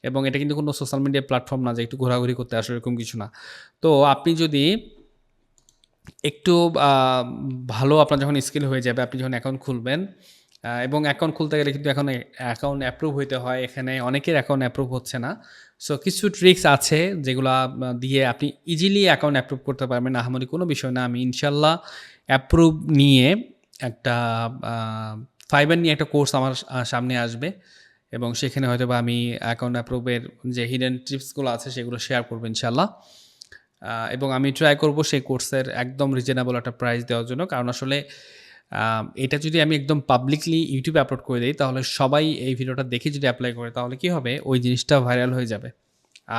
এবং এটা কিন্তু কোনো সোশ্যাল মিডিয়া প্ল্যাটফর্ম না যে একটু ঘোরাঘুরি করতে আসে, এরকম কিছু না। তো আপনি যদি একটু ভালো, আপনার যখন স্কিল হয়ে যাবে, আপনি যখন অ্যাকাউন্ট খুলবেন, এবং অ্যাকাউন্ট খুলতে গেলে কিন্তু এখন অ্যাকাউন্ট অ্যাপ্রুভ হইতে হয়, এখানে অনেকের অ্যাকাউন্ট অ্যাপ্রুভ হচ্ছে না। সো কিছু ট্রিক্স আছে যেগুলো দিয়ে আপনি ইজিলি অ্যাকাউন্ট অ্যাপ্রুভ করতে পারবেন, আহামরি কোনো বিষয় না। আমি ইনশাল্লাহ অ্যাপ্রুভ নিয়ে একটা ফাইবার নিয়ে একটা কোর্স আমার সামনে আসবে, এবং সেখানে হয়তো বা আমি অ্যাকাউন্ট অ্যাপ্রুভের যে হিডেন টিপসগুলো আছে সেগুলো শেয়ার করবো ইনশাল্লাহ। এবং আমি ট্রাই করব সেই কোর্সের একদম রিজনেবল একটা প্রাইস দেওয়ার জন্য, কারণ আসলে এটা যদি আমি একদম পাবলিকলি ইউটিউবে আপলোড করে দিই, তাহলে সবাই এই ভিডিওটা দেখে যদি অ্যাপ্লাই করে, তাহলে কি হবে, ওই জিনিসটা ভাইরাল হয়ে যাবে।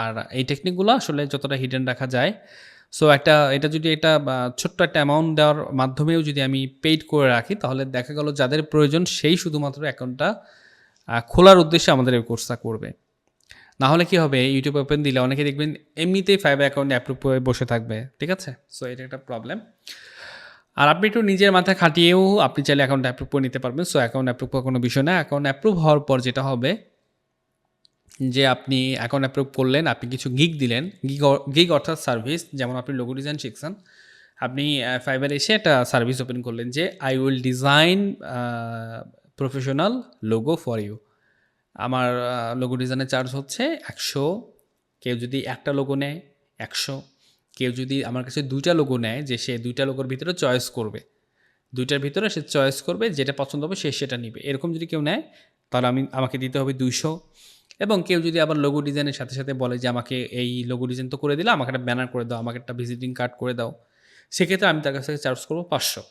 আর এই টেকনিকগুলো আসলে যতটা হিডেন রাখা যায়। সো এটা যদি ছোট্ট একটা অ্যামাউন্ট দেওয়ার মাধ্যমেও যদি আমি পেইড করে রাখি, তাহলে দেখা গেল যাদের প্রয়োজন সেই শুধুমাত্র অ্যাকাউন্টটা খোলার উদ্দেশ্যে আমাদের এই কোর্সটা করবে। না হলে কি হবে, ইউটিউব ওপেন দিলে অনেকে দেখবেন এমনিতেই ফাইবার অ্যাকাউন্ট অ্যাপ্রুভ হয়ে বসে থাকবে, ঠিক আছে? সো এটা একটা প্রবলেম। আর আপনি একটু নিজের মাথায় খাটিয়েও আপনি চাইলে অ্যাকাউন্ট অ্যাপ্রুভ করে নিতে পারবেন। সো অ্যাকাউন্ট অ্যাপ্রুভ করার কোনো বিষয় না। অ্যাকাউন্ট অ্যাপ্রুভ হওয়ার পর যেটা হবে যে আপনি অ্যাকাউন্ট অ্যাপ্রুভ করলেন, আপনি কিছু গিগ দিলেন। গিগ অর্থাৎ সার্ভিস, যেমন আপনি লোগো ডিজাইন শিখছেন। আপনি ফাইবারে এসে একটা সার্ভিস ওপেন করলেন যে I will design professional logo for you. আমার লোগো ডিজাইনের চার্জ হচ্ছে ১০০। কেউ যদি একটা লোগো নেয় ১০০, কেউ যদি আমার কাছে ২টা লোগো নেয় যে সে ২টা লোগোর ভিতরে চয়েস করবে, ২টার ভিতরে সে চয়েস করবে, যেটা পছন্দ হবে সে সেটা নিবে। এরকম যদি কেউ নেয় তাহলে আমাকে দিতে হবে ২০০। এবং কেউ যদি আবার লোগো ডিজাইনের সাথে সাথে বলে যে আমাকে এই লোগো ডিজাইন তো করে দিলাম, আমাকে একটা ব্যানার করে দাও, আমাকে একটা ভিজিটিং কার্ড করে দাও, সেক্ষেত্রে আমি তার কাছ থেকে চার্জ করবো ৫০০।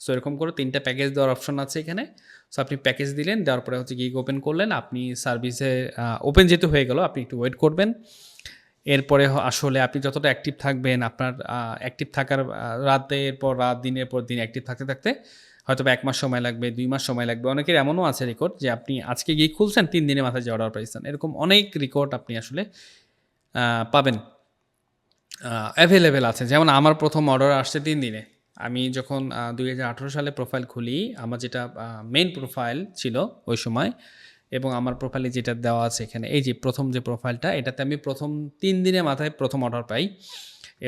সো এরকম করে ৩টা প্যাকেজ দেওয়ার অপশন আছে এখানে। সো আপনি প্যাকেজ দিলেন, দেওয়ার পরে হচ্ছে গিগ ওপেন করলেন, আপনি সার্ভিসে ওপেন যেহেতু হয়ে গেল, আপনি একটু ওয়েট করবেন। এরপরে আসলে আপনি যতটা অ্যাক্টিভ থাকবেন, আপনার অ্যাক্টিভ থাকার রাতের পর রাত, দিনের পর দিন অ্যাক্টিভ থাকতে থাকতে হয়তো ১ মাস সময় লাগবে, ২ মাস সময় লাগবে। অনেকের এমনও আছে রেকর্ড যে আপনি আজকে গিগ খুলছেন, ৩ দিনের মাথায় যে অর্ডার পাইছেন। এরকম অনেক রেকর্ড আপনি আসলে পাবেন, অ্যাভেলেবেল আছে। যেমন আমার প্রথম অর্ডার আসছে ৩ দিনে। আমি যখন ২০১৮ সালে প্রোফাইল খুলি, আমার যেটা মেইন প্রোফাইল ছিল ওই সময়, এবং আমার প্রোফাইলে যেটা দেওয়া আছে এখানে, এই যে প্রথম যে প্রোফাইলটা, এটাতে আমি প্রথম ৩ দিনের মাথায় প্রথম অর্ডার পাই।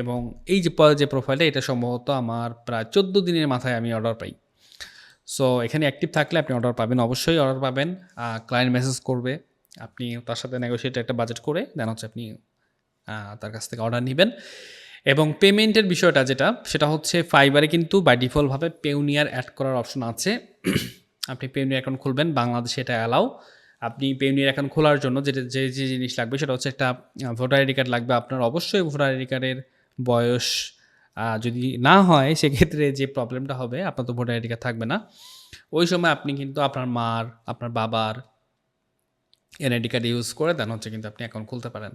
এবং এই যে পরের যে প্রোফাইলটা, এটা সম্ভবত আমার প্রায় ১৪ দিনের মাথায় আমি অর্ডার পাই। সো এখানে অ্যাক্টিভ থাকলে আপনি অর্ডার পাবেন, অবশ্যই অর্ডার পাবেন। ক্লায়েন্ট মেসেজ করবে, আপনি তার সাথে নেগোশিয়েট একটা বাজেট করে দেন হচ্ছে আপনি তার কাছ থেকে অর্ডার নেবেন। এবং পেমেন্টের বিষয়টা যেটা, সেটা হচ্ছে ফাইবারে কিন্তু বাই ডিফল্টভাবে পেওনিয়ার অ্যাড করার অপশন আছে। আপনি পেওনিয়ার অ্যাকাউন্ট খুলবেন, বাংলাদেশে এটা অ্যালাউ। আপনি পেওনিয়ার অ্যাকাউন্ট খোলার জন্য যে জিনিস লাগবে সেটা হচ্ছে একটা ভোটার আইডি কার্ড লাগবে আপনার। অবশ্যই ভোটার আইডি কার্ডের বয়স যদি না হয়, সেক্ষেত্রে যে প্রবলেমটা হবে, আপনার তো ভোটার আইডি কার্ড থাকবে না। ওই সময় আপনি কিন্তু আপনার মার, আপনার বাবার এনআইডি কার্ড ইউজ করে দেন হচ্ছে কিন্তু আপনি অ্যাকাউন্ট খুলতে পারেন,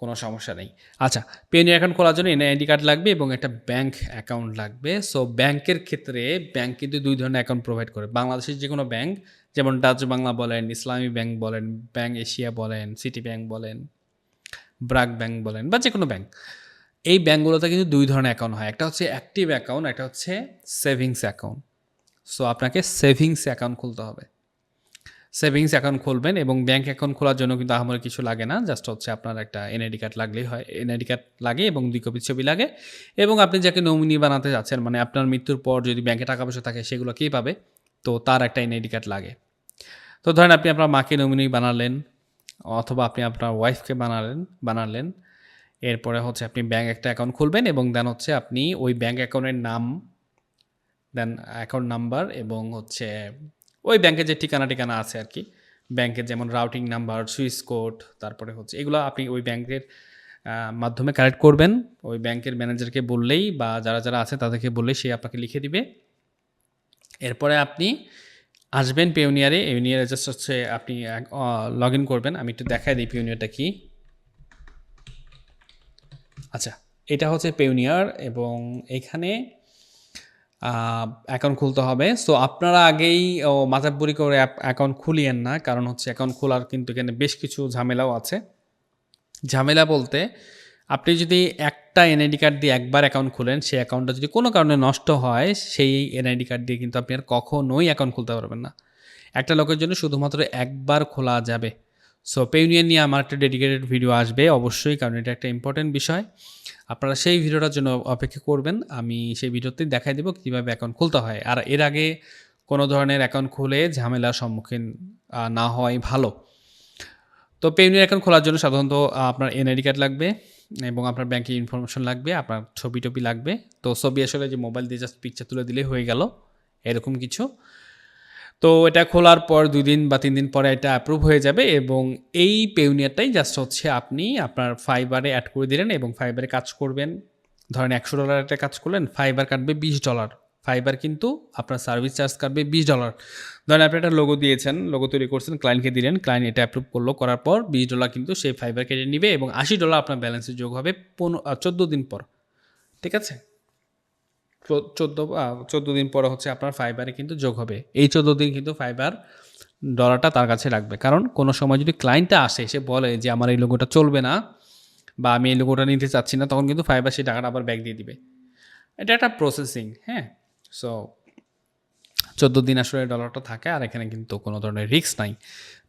কোনো সমস্যা নেই। আচ্ছা, পেওনিয়ার অ্যাকাউন্ট খোলার জন্য এনআইডি কার্ড লাগবে এবং একটা ব্যাঙ্ক অ্যাকাউন্ট লাগবে। সো ব্যাংকের ক্ষেত্রে ব্যাংক কিন্তু ২ ধরনের অ্যাকাউন্ট প্রোভাইড করে। বাংলাদেশের যে কোনো ব্যাংক, যেমন ডাচ বাংলা বলেন, ইসলামী ব্যাংক বলেন, ব্যাংক এশিয়া বলেন, সিটি ব্যাংক বলেন, ব্রাক ব্যাংক বলেন, বা যে কোনো ব্যাংক, এই ব্যাংকগুলোতে কিন্তু ২ ধরনের অ্যাকাউন্ট হয়। একটা হচ্ছে অ্যাক্টিভ অ্যাকাউন্ট, একটা হচ্ছে সেভিংস অ্যাকাউন্ট। সো আপনাকে সেভিংস অ্যাকাউন্ট খুলতে হবে। সেভিংস অ্যাকাউন্ট খুলবেন, এবং ব্যাঙ্ক অ্যাকাউন্ট খোলার জন্য কিন্তু আহামরি কিছু লাগে না। জাস্ট হচ্ছে আপনার একটা এনআইডি কার্ড লাগলেই হয়। এনআইডি কার্ড লাগে এবং ২ কপি ছবি লাগে, এবং আপনি যাকে নমিনি বানাতে যাচ্ছেন, মানে আপনার মৃত্যুর পর যদি ব্যাংকে টাকা পয়সা থাকে সেগুলো কে পাবে? তো তার একটা এনআইডি কার্ড লাগে। তো ধরেন আপনি আপনার মাকে নমিনি বানালেন, অথবা আপনি আপনার ওয়াইফকে বানালেন। এরপরে হচ্ছে আপনি ব্যাঙ্ক একটা অ্যাকাউন্ট খুলবেন, এবং দেন হচ্ছে আপনি ওই ব্যাঙ্ক অ্যাকাউন্টের নাম, দেন অ্যাকাউন্ট নাম্বার, এবং হচ্ছে ওই ব্যাংকের যে ঠিকানা আছে আর কি, ব্যাংকের যেমন রাউটিং নাম্বার, সুইস কোড, তারপরে হচ্ছে এগুলো আপনি ওই ব্যাংকের মাধ্যমে কালেক্ট করবেন। ওই ব্যাংকের ম্যানেজারকে বললেই, বা যারা আছে তাদেরকে বললেই সে আপনাকে লিখে দিবে। এরপরে আপনি আসবেন পেওনিয়ারে। পেওনিয়ারে জাস্ট হচ্ছে আপনি লগ ইন করবেন। আমি একটু দেখাই দিই পেওনিয়ারটা কি। আচ্ছা, এটা হচ্ছে পেওনিয়ার, এবং এখানে অ্যাকাউন্ট খুলতে হবে। সো আপনারা আগেই মাথাপুরি করে অ্যাকাউন্ট খুলিয়েন না, কারণ হচ্ছে অ্যাকাউন্ট খোলার কিন্তু এখানে বেশ কিছু ঝামেলাও আছে। ঝামেলা বলতে, আপনি যদি একটা এনআইডি কার্ড দিয়ে একবার অ্যাকাউন্ট খুলেন, সেই অ্যাকাউন্টটা যদি কোনো কারণে নষ্ট হয়, সেই এনআইডি কার্ড দিয়ে কিন্তু আপনি আর কখনোই অ্যাকাউন্ট খুলতে পারবেন না। একটা লোকের জন্য শুধুমাত্র একবার খোলা যাবে। সো পেইউনিয়ন নিয়ে আমার একটা ডেডিকেটেড ভিডিও আসবে অবশ্যই, কারণ এটা একটা ইম্পর্টেন্ট বিষয়। আপনারা সেই ভিডিওটার জন্য অপেক্ষা করবেন। আমি সেই ভিডিওতে দেখাই দেবো কীভাবে অ্যাকাউন্ট খুলতে হয়। আর এর আগে কোনো ধরনের অ্যাকাউন্ট খুলে ঝামেলার সম্মুখীন না হওয়াই ভালো। তো পেইউনিয়ন অ্যাকাউন্ট খোলার জন্য সাধারণত আপনার এনআইডি কার্ড লাগবে, এবং আপনার ব্যাংকের ইনফরমেশন লাগবে, আপনার ছবি টবি লাগবে। তো ছবি আসলে যে মোবাইল দিয়ে জাস্ট পিকচার তুলে দিলেই হয়ে গেল, এরকম কিছু। তো এটা খোলার পর ২ দিন বা ৩ দিন পরে এটা অ্যাপ্রুভ হয়ে যাবে, এবং এই পেওনিয়ারটাই জাস্ট হচ্ছে আপনি আপনার ফাইবারে অ্যাড করে দিলেন, এবং ফাইবারে কাজ করবেন। ধরেন $১০০ একটা কাজ করলেন, ফাইবার কাটবে $20। ফাইবার কিন্তু আপনার সার্ভিস চার্জ কাটবে $20। ধরেন আপনি একটা লোগো দিয়েছেন, লোগো তৈরি করছেন, ক্লায়েন্টকে দিলেন, ক্লায়েন্ট এটা অ্যাপ্রুভ করলো, করার পর $20 কিন্তু সেই ফাইবার কেটে নিবে, এবং $80 আপনার ব্যালেন্সে যোগ হবে ১৪ দিন পর। ঠিক আছে? ১৪ দিন পরে হচ্ছে আপনার ফাইবারে কিন্তু যোগ হবে। এই ১৪ দিন কিন্তু ফাইবার ডলারটা তার কাছে রাখবে। কারণ কোনো সময় যদি ক্লায়েন্টটা আসে এসে বলে যে আমার এই লোগোটা চলবে না বা আমি এই লোগোটা নিতে চাচ্ছি না, তখন কিন্তু ফাইবার সেই টাকাটা আবার ব্যাক দিয়ে দিবে। এটা একটা প্রসেসিং, হ্যাঁ? সো 14 দিন আসলে ডলারটা থাকে, আর এখানে কিন্তু কোনো ধরনের রিস্ক নাই।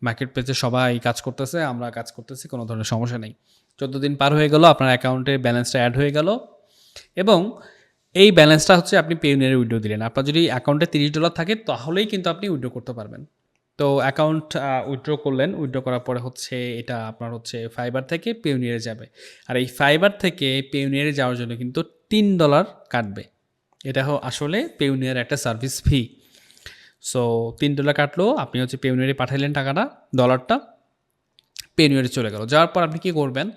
মার্কেট প্লেসে সবাই কাজ করতেছে, আমরা কাজ করতেছি, কোনো ধরনের সমস্যা নেই। 14 দিন পার হয়ে গেল, আপনার অ্যাকাউন্টে ব্যালেন্সটা অ্যাড হয়ে গেল এবং এই ব্যালেন্সটা হচ্ছে আপনি পেইওনিয়ারে উইথড্র দিলেন। আপনার যদি অ্যাকাউন্টে $30 থাকে তাহলেই কিন্তু আপনি উইথড্র করতে পারবেন। তো অ্যাকাউন্ট উইথড্র করলেন, উইথড্র করার পরে হচ্ছে এটা আপনার হচ্ছে ফাইবার থেকে পেইওনিয়ারে যাবে। আর এই ফাইবার থেকে পেইওনিয়ারে যাওয়ার জন্য কিন্তু $3 কাটবে। এটা আসলে পেইওনিয়ার একটা সার্ভিস ফি। সো $3 কাটলো, আপনি হচ্ছে পেইওনিয়ারে পাঠাইলেন টাকাটা, ডলারটা পেইওনিয়ারে চলে গেল। যাওয়ার পর আপনি কী করবেন?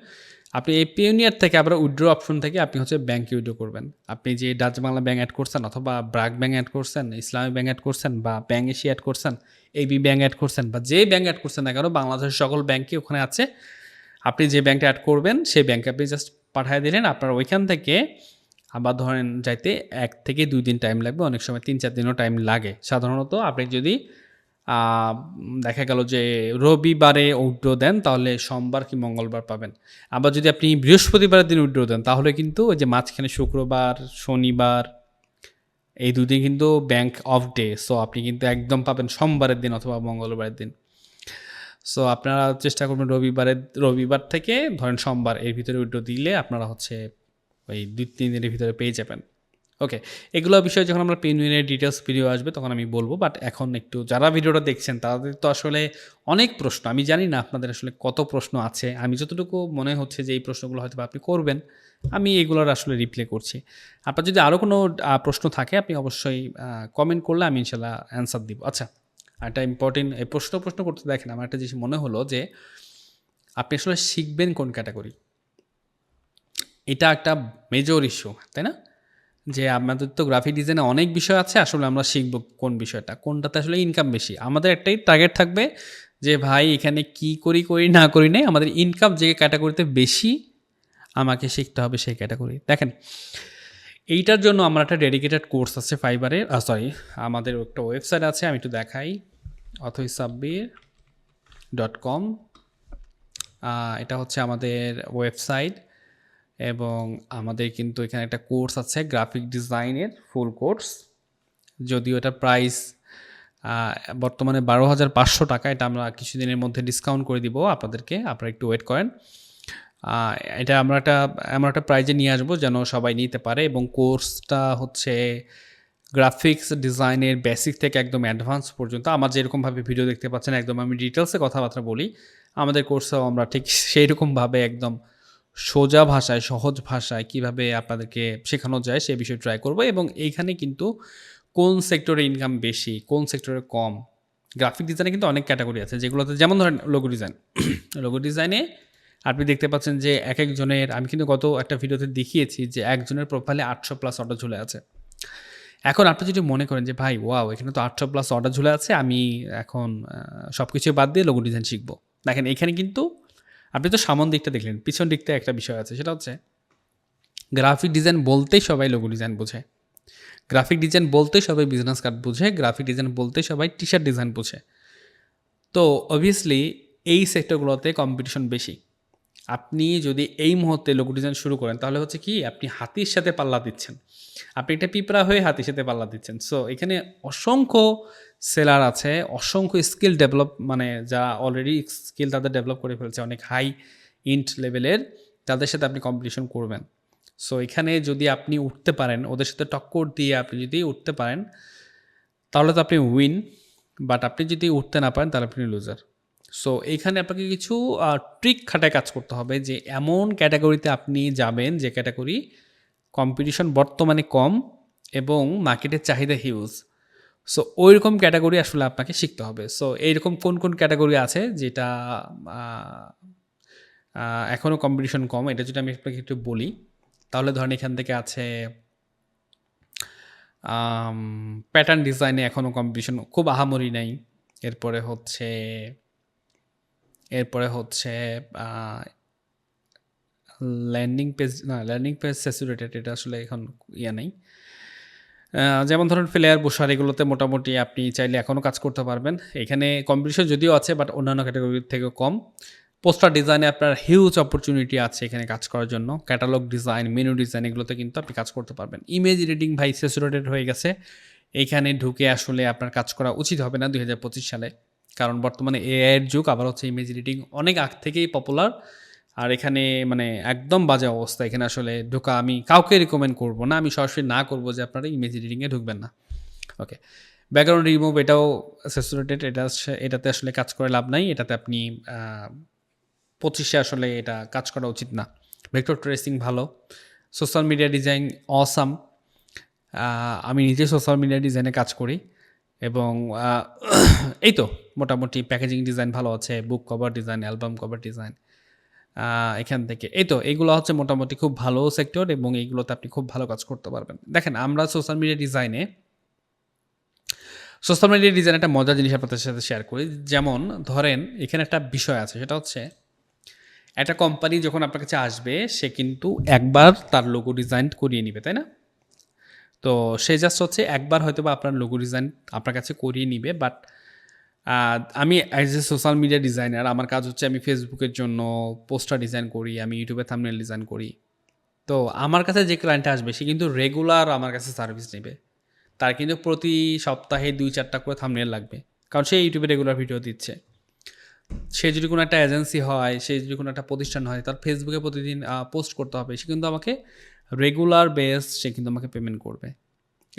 আপনি এই পেইওনিয়ার থেকে আবার উইথড্র অপশন থেকে আপনি হচ্ছে ব্যাঙ্কে উইথড্র করবেন। আপনি যে ডাচ বাংলা ব্যাংক অ্যাড করছেন অথবা ব্রাক ব্যাংক অ্যাড করছেন, ইসলামী ব্যাংক অ্যাড করছেন বা ব্যাংক এশিয়া অ্যাড করছেন, এবি ব্যাংক অ্যাড করছেন বা যে ব্যাংক অ্যাড করছেন না কেন, বাংলাদেশের সকল ব্যাংকই ওখানে আছে। আপনি যে ব্যাংকটা অ্যাড করবেন সেই ব্যাংকে আপনি জাস্ট পাঠিয়ে দিলেন। আপনার ওইখান থেকে আবার ধরেন যাইতে 1 থেকে 2 দিন টাইম লাগবে, অনেক সময় 3-4 দিনও টাইম লাগে। সাধারণত আপনি যদি দেখা গেল যে রবিবারে উইথড্র দেন তাহলে সোমবার কি মঙ্গলবার পাবেন। আবার যদি আপনি বৃহস্পতিবারের দিন উইথড্র দেন তাহলে কিন্তু ওই যে মাঝখানে শুক্রবার, শনিবার এই 2 দিন কিন্তু ব্যাংক অফ ডে। সো আপনি কিন্তু একদম পাবেন সোমবারের দিন অথবা মঙ্গলবারের দিন। সো আপনারা চেষ্টা করবেন রবিবার থেকে ধরেন সোমবার এর ভিতরে উইথড্র দিলে আপনারা হচ্ছে ওই 2-3 দিনের ভিতরে পেয়ে যাবেন। ওকে, এগুলো বিষয়ে যখন আমরা পেইওনিয়ারের ডিটেলস ভিডিও আসবে তখন আমি বলবো। বাট এখন একটু যারা ভিডিওটা দেখছেন তাদের তো আসলে অনেক প্রশ্ন। আমি জানি না আপনাদের আসলে কত প্রশ্ন আছে। আমি যতটুকু মনে হচ্ছে যে এই প্রশ্নগুলো হয়তো আপনি করবেন, আমি এগুলোর আসলে রিপ্লাই করছি। আপনার যদি আরও কোনো প্রশ্ন থাকে আপনি অবশ্যই কমেন্ট করলে আমি ইনশাল্লাহ অ্যান্সার দিব। আচ্ছা, একটা ইম্পর্টেন্ট এই প্রশ্ন করতে দেখেন আমার একটা জিনিস মনে হলো যে আপনি আসলে শিখবেন কোন ক্যাটাগরি, এটা একটা মেজর ইস্যু, তাই না? যে আমাদের তো গ্রাফিক ডিজাইনে অনেক বিষয় আছে, আসলে আমরা শিখব কোন বিষয়টা, কোনটাতে আসলে ইনকাম বেশি। আমাদের একটাই টার্গেট থাকবে যে ভাই এখানে কি করি না করি নাই, আমাদের ইনকাম যে ক্যাটাগরিতে বেশি আমাকে শিখতে হবে সেই ক্যাটাগরি। দেখেন এইটার জন্য আমার একটা ডেডিকেটেড কোর্স আছে ফাইবারে, আমাদের একটা ওয়েবসাইট আছে, আমি একটু দেখাই, authorsabbir.com। এটা হচ্ছে আমাদের ওয়েবসাইট এবং আমাদের কিন্তু এখানে একটা কোর্স আছে গ্রাফিক ডিজাইনের ফুল কোর্স। যদিও এটা প্রাইস বর্তমানে 12,500 টাকা। এটা আমরা কিছুদিনের মধ্যে ডিসকাউন্ট করে দিব আপনাদেরকে, আপনারা একটু ওয়েট করেন। এটা আমরা একটা প্রাইজে নিয়ে আসবো যেন সবাই নিতে পারে। এবং কোর্সটা হচ্ছে গ্রাফিক্স ডিজাইনের বেসিক থেকে একদম অ্যাডভান্স পর্যন্ত আমার যেরকমভাবে ভিডিও দেখতে পাচ্ছেন, একদম আমি ডিটেলসে কথাবার্তা বলি, আমাদের কোর্সেও আমরা ঠিক সেই রকমভাবে একদম সোজা ভাষায়, সহজ ভাষায় কীভাবে আপনাদেরকে শেখানো যায় সে বিষয়ে ট্রাই করব। এবং এইখানে কিন্তু কোন সেক্টরে ইনকাম বেশি, কোন সেক্টরে কম, গ্রাফিক ডিজাইনে কিন্তু অনেক ক্যাটাগরি আছে যেগুলোতে, যেমন ধরেন লোগো ডিজাইন। লোগো ডিজাইনে আপনি দেখতে পাচ্ছেন যে এক একজনের, আমি কিন্তু গত একটা ভিডিওতে দেখিয়েছি যে একজনের প্রোফাইলে 800+ অর্ডার ঝুলে আছে। এখন আপনি যদি মনে করেন যে ভাই ওয়াও এখানে তো 800+ অর্ডার ঝুলে আছে, আমি এখন সব কিছু বাদ দিয়ে লোগো ডিজাইন শিখবো। দেখেন এখানে কিন্তু আপনি তো সামন দিকটা দেখলেন, পিছন দিকটা একটা বিষয় আছে, সেটা হচ্ছে গ্রাফিক ডিজাইন বলতেই সবাই লোগো ডিজাইন বোঝে, গ্রাফিক ডিজাইন বলতেই সবাই বিজনেস কার্ড বোঝে, গ্রাফিক ডিজাইন বলতেই সবাই টি শার্ট ডিজাইন বোঝে। তো অবভিয়াসলি এই সেক্টরগুলোতে কম্পিটিশন বেশি। আপনি যদি এই মুহূর্তে লোগো ডিজাইন শুরু করেন তাহলে হচ্ছে কি আপনি হাতির সাথে পাল্লা দিচ্ছেন, আপনি একটা পিঁপড়া হয়ে হাতির সাথে পাল্লা দিচ্ছেন। সো এখানে অসংখ্য সেলার আছে, অসংখ্য স্কিল ডেভেলপ, মানে যা অলরেডি স্কিল তাদের ডেভেলপ করে ফেলছে অনেক হাই ইন্ট লেভেলের, তাদের সাথে আপনি কম্পিটিশন করবেন। সো এখানে যদি আপনি উঠতে পারেন, ওদের সাথে টক্কর দিয়ে আপনি যদি উঠতে পারেন তাহলে তো আপনি উইন, বাট আপনি যদি উঠতে না পারেন তাহলে আপনি লুজার। সো এইখানে আপনাকে কিছু ট্রিক খাটায় কাজ করতে হবে যে এমন ক্যাটাগরিতে আপনি যাবেন যে ক্যাটাগরি কম্পিটিশন বর্তমানে কম এবং মার্কেটের চাহিদা হিউজ। সো ওইরকম ক্যাটাগরি আসলে আপনাকে শিখতে হবে। সো এইরকম কোন কোন ক্যাটাগরি আছে যেটা এখনও কম্পিটিশন কম, এটা যদি আমি আপনাকে একটু বলি তাহলে ধরেন এখান থেকে আছে প্যাটার্ন ডিজাইনে এখনও কম্পিটিশন খুব আহামরি নাই। এরপরে হচ্ছে ল্যান্ডিং পেজ স্যাচুরেটেড, এটা আসলে এখন নেই। যেমন ধরেন ফ্লেয়ার, বুশার এগুলোতে মোটামুটি আপনি চাইলে এখনও কাজ করতে পারবেন। এখানে কম্পিটিশন যদিও আছে বাট অন্যান্য ক্যাটাগরির থেকে কম। পোস্টার ডিজাইনে আপনার হিউজ অপরচুনিটি আছে এখানে কাজ করার জন্য। ক্যাটালগ ডিজাইন, মেনু ডিজাইন এগুলোতে কিন্তু আপনি কাজ করতে পারবেন। ইমেজ এডিটিং ভাই স্যাচুরেটেড হয়ে গেছে। এইখানে ঢুকে আসলে আপনার কাজ করা উচিত হবে না 2025 সালে। কারণ বর্তমানে এআই এর যুগ, আবার হচ্ছে ইমেজ এডিটিং অনেক আগ থেকেই পপুলার। আর এখানে মানে একদম বাজে অবস্থা। এখানে আসলে ঢোকা আমি কাউকে রিকমেন্ড করব না। আমি সরাসরি না করব যে আপনারা ইমেজ এডিটিংয়ে ঢুকবেন না। ওকে। ব্যাকগ্রাউন্ড রিমুভ এটাও স্যাচুরেটেড, এটাতে আসলে কাজ করে লাভ নাই। এটাতে আপনি 25-এ আসলে এটা কাজ করা উচিত না। ভেক্টর ট্রেসিং ভালো। Social media design awesome. আমি নিজে সোশ্যাল মিডিয়া ডিজাইনে কাজ করি এবং এই তো মোটামুটি প্যাকেজিং ডিজাইন ভালো আছে, বুক cover design, album cover design. এখান থেকে এই তো এইগুলো হচ্ছে মোটামুটি খুব ভালো সেক্টর এবং এইগুলোতে আপনি খুব ভালো কাজ করতে পারবেন। দেখেন আমরা সোশ্যাল মিডিয়া ডিজাইনে একটা মজার জিনিস আপনাদের সাথে শেয়ার করি। যেমন ধরেন এখানে একটা বিষয় আছে, সেটা হচ্ছে একটা কোম্পানি যখন আপনার কাছে আসবে সে কিন্তু একবার তার লোগো ডিজাইন করিয়ে নিবে, তাই না? তো সে জাস্ট হচ্ছে একবার হয়তো বা আপনার লোগো ডিজাইন আপনার কাছে করিয়ে নিবে। বাট আমি as a social media designer আমার কাজ হচ্ছে আমি ফেসবুকের জন্য পোস্টার ডিজাইন করি, আমি ইউটিউবে থাম্বনেল ডিজাইন করি। তো আমার কাছে যে ক্লায়েন্ট আসবে সে কিন্তু রেগুলার আমার কাছে সার্ভিস নেবে। তার কিন্তু প্রতি সপ্তাহে 2-4টা করে থাম্বনেল লাগবে, কারণ সে ইউটিউবে রেগুলার ভিডিও দিচ্ছে। সে যদি কোনো একটা এজেন্সি হয়, সে যদি কোনো একটা প্রতিষ্ঠান হয়, তার ফেসবুকে প্রতিদিন পোস্ট করতে হবে, সে কিন্তু আমাকে রেগুলার বেস সে কিন্তু আমাকে পেমেন্ট করবে।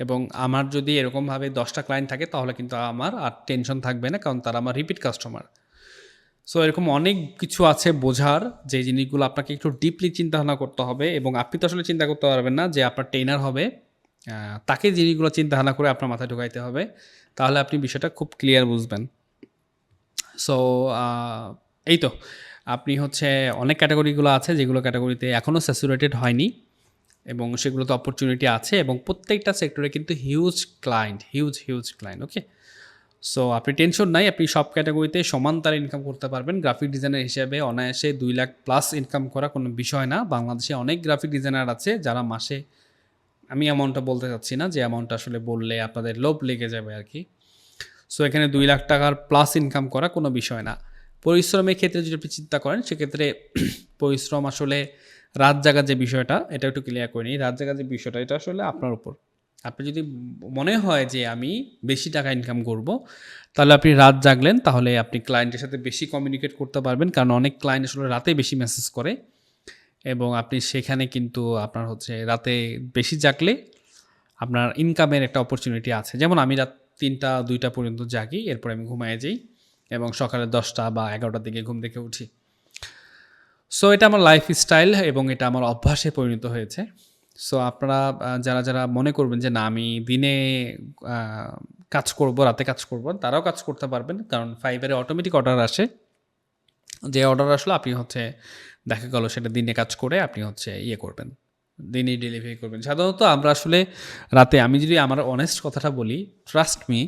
এবং আমার যদি এরকমভাবে 10টা ক্লায়েন্ট থাকে তাহলে কিন্তু আমার আর টেনশন থাকবে না, কারণ তারা আমার রিপিট কাস্টমার। সো এরকম অনেক কিছু আছে বোঝার, যে জিনিসগুলো আপনাকে একটু ডিপলি চিন্তাভাবনা করতে হবে। এবং আপনি তো আসলে চিন্তা করতে পারবেন না, যে আপনার ট্রেনার হবে তাকে জিনিসগুলো চিন্তাভাবনা করে আপনার মাথায় ঢুকাইতে হবে। তাহলে আপনি বিষয়টা খুব ক্লিয়ার বুঝবেন। সো এই তো আপনি হচ্ছে অনেক ক্যাটাগরিগুলো আছে যেগুলো ক্যাটাগরিতে এখনও স্যাচুরেটেড হয়নি এবং সেগুলোতে অপরচুনিটি আছে এবং প্রত্যেকটা সেক্টরে কিন্তু হিউজ ক্লায়েন্ট। ওকে। সো আপনি টেনশন নাই, আপনি সব ক্যাটাগরিতে সমান তার ইনকাম করতে পারবেন। গ্রাফিক ডিজাইনার হিসেবে অনায়াসে 2 লাখ প্লাস ইনকাম করা কোনো বিষয় না। বাংলাদেশে অনেক গ্রাফিক ডিজাইনার আছে যারা মাসে, আমি অ্যামাউন্টটা বলতে চাচ্ছি না, যে অ্যামাউন্টটা আসলে বললে আপনাদের লোভ লেগে যাবে আর কি। সো এখানে 2 লাখ টাকার প্লাস ইনকাম করা কোনো বিষয় না। পরিশ্রমের ক্ষেত্রে যদি আপনি চিন্তা করেন সেক্ষেত্রে পরিশ্রম আসলে রাত জাগার যে বিষয়টা এটা একটু ক্লিয়ার করে নিই। রাত জাগার যে বিষয়টা এটা আসলে আপনার উপর। আপনি যদি মনে হয় যে আমি বেশি টাকা ইনকাম করব, তাহলে আপনি রাত জাগলেন, তাহলে আপনি ক্লায়েন্টের সাথে বেশি কমিউনিকেট করতে পারবেন। কারণ অনেক ক্লায়েন্ট আসলে রাতে বেশি মেসেজ করে এবং আপনি সেখানে কিন্তু আপনার হচ্ছে রাতে বেশি জাগলে আপনার ইনকামের একটা অপরচুনিটি আছে। যেমন আমি রাত 3টা-2টা পর্যন্ত জাগি, এরপর আমি ঘুমায়ে যাই এবং সকালে 10টা বা 11টার দিকে ঘুম থেকে উঠি। সো এটা আমার লাইফস্টাইল এবং এটা আমার অভ্যাসে পরিণত হয়েছে। সো আপনারা যারা মনে করবেন যে না আমি দিনে আ কাজ করব, রাতে কাজ করব, তারাও কাজ করতে পারবেন। কারণ ফাইবারে অটোমেটিক অর্ডার আসে। যে অর্ডার আসলো আপনি হচ্ছে দেখা গেল সেটা দিনে কাজ করে আপনি হচ্ছে ইয়ে করবেন, দিনেই ডেলিভারি করবেন। সাধারণত আমরা আসলে রাতে, আমি যদি আমার অনেস্ট কথাটা বলি, ট্রাস্ট মি,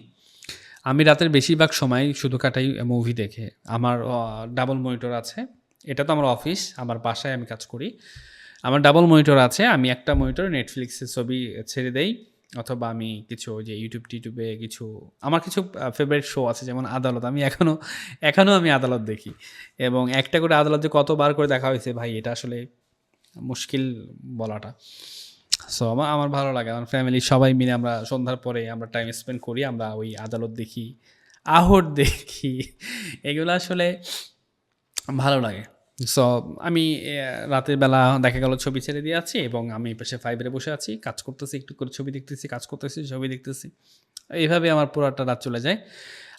আমি রাতের বেশিরভাগ সময় শুধু কাটাই মুভি দেখে। আমার ডাবল মনিটর আছে। এটা তো আমার অফিস, আমার বাসায় আমি কাজ করি। আমার ডাবল মনিটর আছে। আমি একটা মনিটরে নেটফ্লিক্সের ছবি ছেড়ে দেই, অথবা আমি কিছু ওই যে টিউবে কিছু আমার কিছু ফেভারিট শো আছে, যেমন আদালত। আমি এখনও আমি আদালত দেখি এবং একটা করে আদালত যে কতবার করে দেখা হয়েছে ভাই, এটা আসলে মুশকিল বলাটা। সো আমার ভালো লাগে। আমার ফ্যামিলির সবাই মিলে আমরা সন্ধ্যার পরে আমরা টাইম স্পেন্ড করি। আমরা ওই আদালত দেখি, আহট দেখি। এগুলো আসলে ভালো লাগে। সো আমি রাতের বেলা দেখা গেল ছবি ছেড়ে দিয়ে আছি এবং আমি পাশে ফাইবারে বসে আছি, কাজ করতেছি, একটু করে ছবি দেখতেছি, কাজ করতেছি, ছবি দেখতেছি। এইভাবে আমার পুরোটা রাত চলে যায়।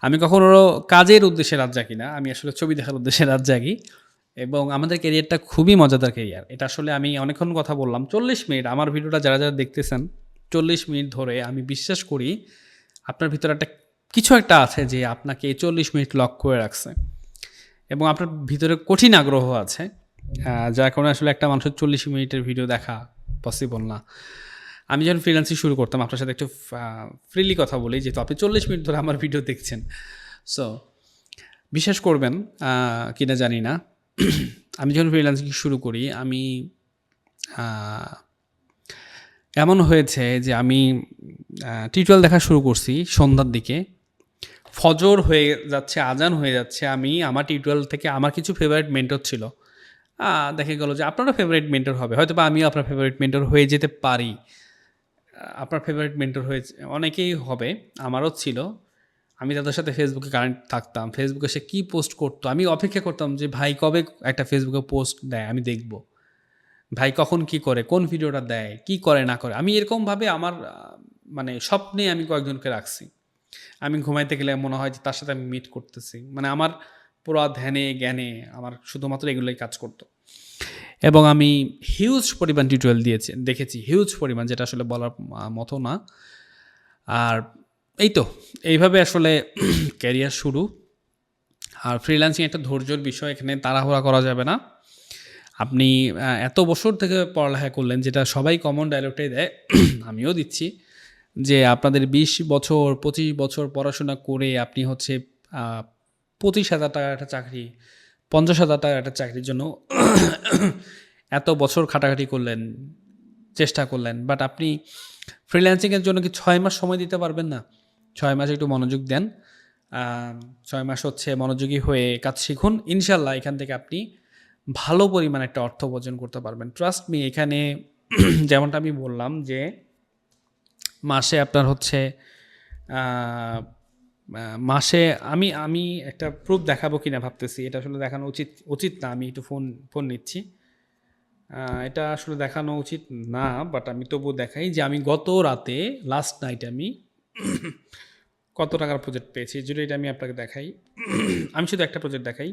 আমি কখনো কাজের উদ্দেশ্যে রাত জাগি না। আমি আসলে ছবি দেখার উদ্দেশ্যে রাত জাগি এবং আমাদের ক্যারিয়ারটা খুবই মজাদার ক্যারিয়ার। এটা আসলে আমি অনেকক্ষণ কথা বললাম। 40 মিনিট আমার ভিডিওটা যারা দেখতেছেন, 40 মিনিট ধরে আমি বিশ্বাস করি আপনার ভিতরে কিছু একটা আছে যে আপনাকে এই 40 মিনিট লক করে রাখছে এবং আপনার ভিতরে কঠিন আগ্রহ আছে, যার কারণে আসলে একটা মানুষের 40 মিনিটের ভিডিও দেখা পসিবল না। আমি যখন ফ্রিল্যান্সিং শুরু করতাম, আপনার সাথে একটু ফ্রিলি কথা বলি, যেহেতু আপনি 40 মিনিট ধরে আমার ভিডিও দেখছেন। সো বিশ্বাস করবেন কিনা জানি না, আমি যখন ফ্রিল্যান্সিং শুরু করি আমি এমন হয়েছে যে আমি টিউটোরিয়াল দেখা শুরু করছি সন্ধ্যার দিকে, ফজর হয়ে যাচ্ছে, আজান হয়ে যাচ্ছে, আমি আমার টিউটোরিয়াল থেকে আমার কিছু ফেভারিট মেন্টর ছিল, দেখে গেল যে আপনারও ফেভারিট মেন্টর হবে, হয়তো বা আমিও আপনার ফেভারিট মেন্টর হয়ে যেতে পারি। আপনার ফেভারিট মেন্টর হয়েছে অনেকেই হবে, আমারও ছিল। আমি তাদের সাথে ফেসবুকে কানেক্ট থাকতাম, ফেসবুকে সে কী পোস্ট করতো আমি অপেক্ষা করতাম যে ভাই কবে একটা ফেসবুকে পোস্ট দেয় আমি দেখব, ভাই কখন কি করে, কোন ভিডিওটা দেয়, কি করে না করে। আমি এরকমভাবে আমার মানে স্বপ্নে আমি কয়েকজনকে রাখছি। আমি ঘুমাইতে গেলে মনে হয় যে তার সাথে আমি মিট করতেছি, মানে আমার পুরো ধ্যানে জ্ঞানে আমার শুধুমাত্র এগুলোই কাজ করতো। এবং আমি হিউজ পরিমাণ টিউটোরিয়াল দেখেছি, হিউজ পরিমাণ, যেটা আসলে বলার মতো না। আর এই তো এইভাবে আসলে ক্যারিয়ার শুরু। আর ফ্রিল্যান্সিং একটা ধৈর্যের বিষয়, এখানে তাড়াহুড়া করা যাবে না। আপনি এত বছর থেকে পড়ালেখা করলেন, যেটা সবাই কমন ডায়লগটাই দেয়, আমিও দিচ্ছি, যে আপনাদের 20 বছর 25 বছর পড়াশোনা করে আপনি হচ্ছে 25,000 টাকার একটা চাকরি, 50,000 টাকার একটা চাকরির জন্য এত বছর খাটাখাটি করলেন, চেষ্টা করলেন, বাট আপনি ফ্রিল্যান্সিংয়ের জন্য কি 6 মাস সময় দিতে পারবেন না? 6 মাস একটু মনোযোগ দেন, 6 মাস হচ্ছে মনোযোগী হয়ে কাজ শিখুন, ইনশাল্লাহ এখান থেকে আপনি ভালো পরিমাণ একটা অর্থ উপার্জন করতে পারবেন। ট্রাস্ট মি, এখানে যেমনটা আমি বললাম যে মাসে আপনার হচ্ছে মাসে আমি আমি একটা প্রুফ দেখাবো কিনা ভাবতেছি, এটা আসলে দেখানো উচিত না, আমি একটু ফোন নিচ্ছি। এটা আসলে দেখানো উচিত না, বাট আমি তবুও দেখাই যে আমি গত রাতে লাস্ট নাইট আমি কত টাকার প্রজেক্ট পেয়েছি, যদি এটা আমি আপনাকে দেখাই। আমি শুধু একটা প্রজেক্ট দেখাই।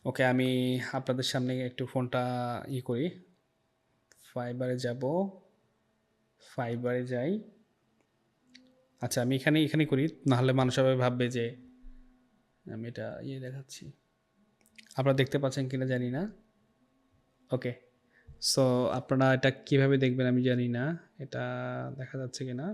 ওকে, আমি আপনাদের সামনে একটু ফোনটা করি, ফাইবারে যাব, ফাইবারে যাই। আচ্ছা, আমি এখানে করি, নাহলে মানুষ সবাই ভাববে যে আমি এটা দেখাচ্ছি। আপনারা দেখতে পাচ্ছেন কিনা জানি না। ওকে, সো আপনারা এটা কিভাবে দেখবেন আমি জানি না, এটা দেখা যাচ্ছে কিনা।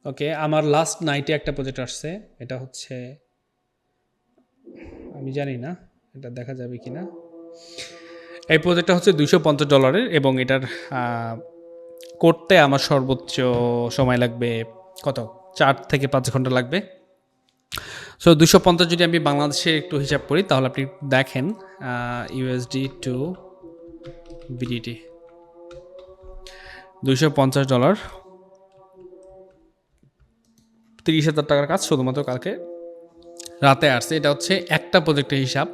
ওকে, আমার লাস্ট নাইটে একটা প্রজেক্ট আসছে, এটা হচ্ছে, আমি জানি না এটা দেখা যাবে কিনা। এই প্রজেক্টটা হচ্ছে $250 এবং এটার করতে আমার সর্বোচ্চ সময় লাগবে কত, 4 থেকে 5 ঘন্টা লাগবে। সো 250 যদি আমি বাংলাদেশে একটু হিসাব করি, তাহলে আপনি দেখেন ইউএসডি টু বিডিটি, $250, 30,000 টাকার কাজ শুধুমাত্র কালকে রাতে আসছে। এটা হচ্ছে একটা প্রজেক্টের হিসাব।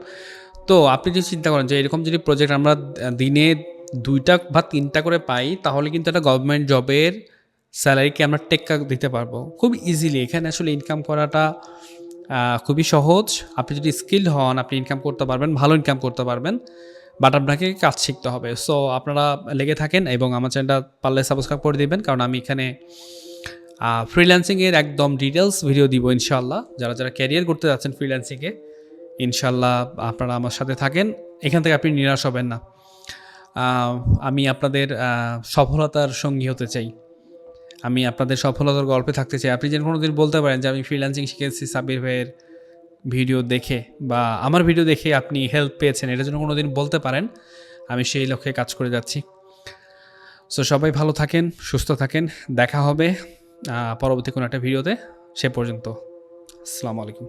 তো আপনি যদি চিন্তা করেন যে এরকম যদি প্রজেক্ট আমরা দিনে 2টা বা 3টা করে পাই, তাহলে কিন্তু একটা গভর্নমেন্ট জবের স্যালারিকে আমরা টেক্কা দিতে পারবো খুব ইজিলি। এখানে আসলে ইনকাম করাটা খুবই সহজ। আপনি যদি স্কিলড হন, আপনি ইনকাম করতে পারবেন, ভালো ইনকাম করতে পারবেন, বাট আপনাকে কাজ শিখতে হবে। সো আপনারা লেগে থাকেন এবং আমার চ্যানেলটা পারলে সাবস্ক্রাইব করে দিবেন, কারণ আমি এখানে ফ্রিল্যান্সিংয়ের একদম ডিটেলস ভিডিও দিব ইনশাল্লাহ। যারা ক্যারিয়ার করতে যাচ্ছেন ফ্রিল্যান্সিংয়ে, ইনশাল্লাহ আপনারা আমার সাথে থাকেন, এখান থেকে আপনি নিরাশ হবেন না। আমি আপনাদের সফলতার সঙ্গী হতে চাই, আমি আপনাদের সফলতার গল্পে থাকতে চাই। আপনি যেন কোনো দিন বলতে পারেন যে আমি ফ্রিল্যান্সিং শিখেছি সাব্বির ভাইয়ের ভিডিও দেখে, বা আমার ভিডিও দেখে আপনি হেল্প পেয়েছেন, এটা যেন কোনো দিন বলতে পারেন। আমি সেই লক্ষ্যে কাজ করে যাচ্ছি। সো সবাই ভালো থাকেন, সুস্থ থাকেন, দেখা হবে পরবর্তী কোনো একটা ভিডিওতে। সে পর্যন্ত আসসালামু আলাইকুম।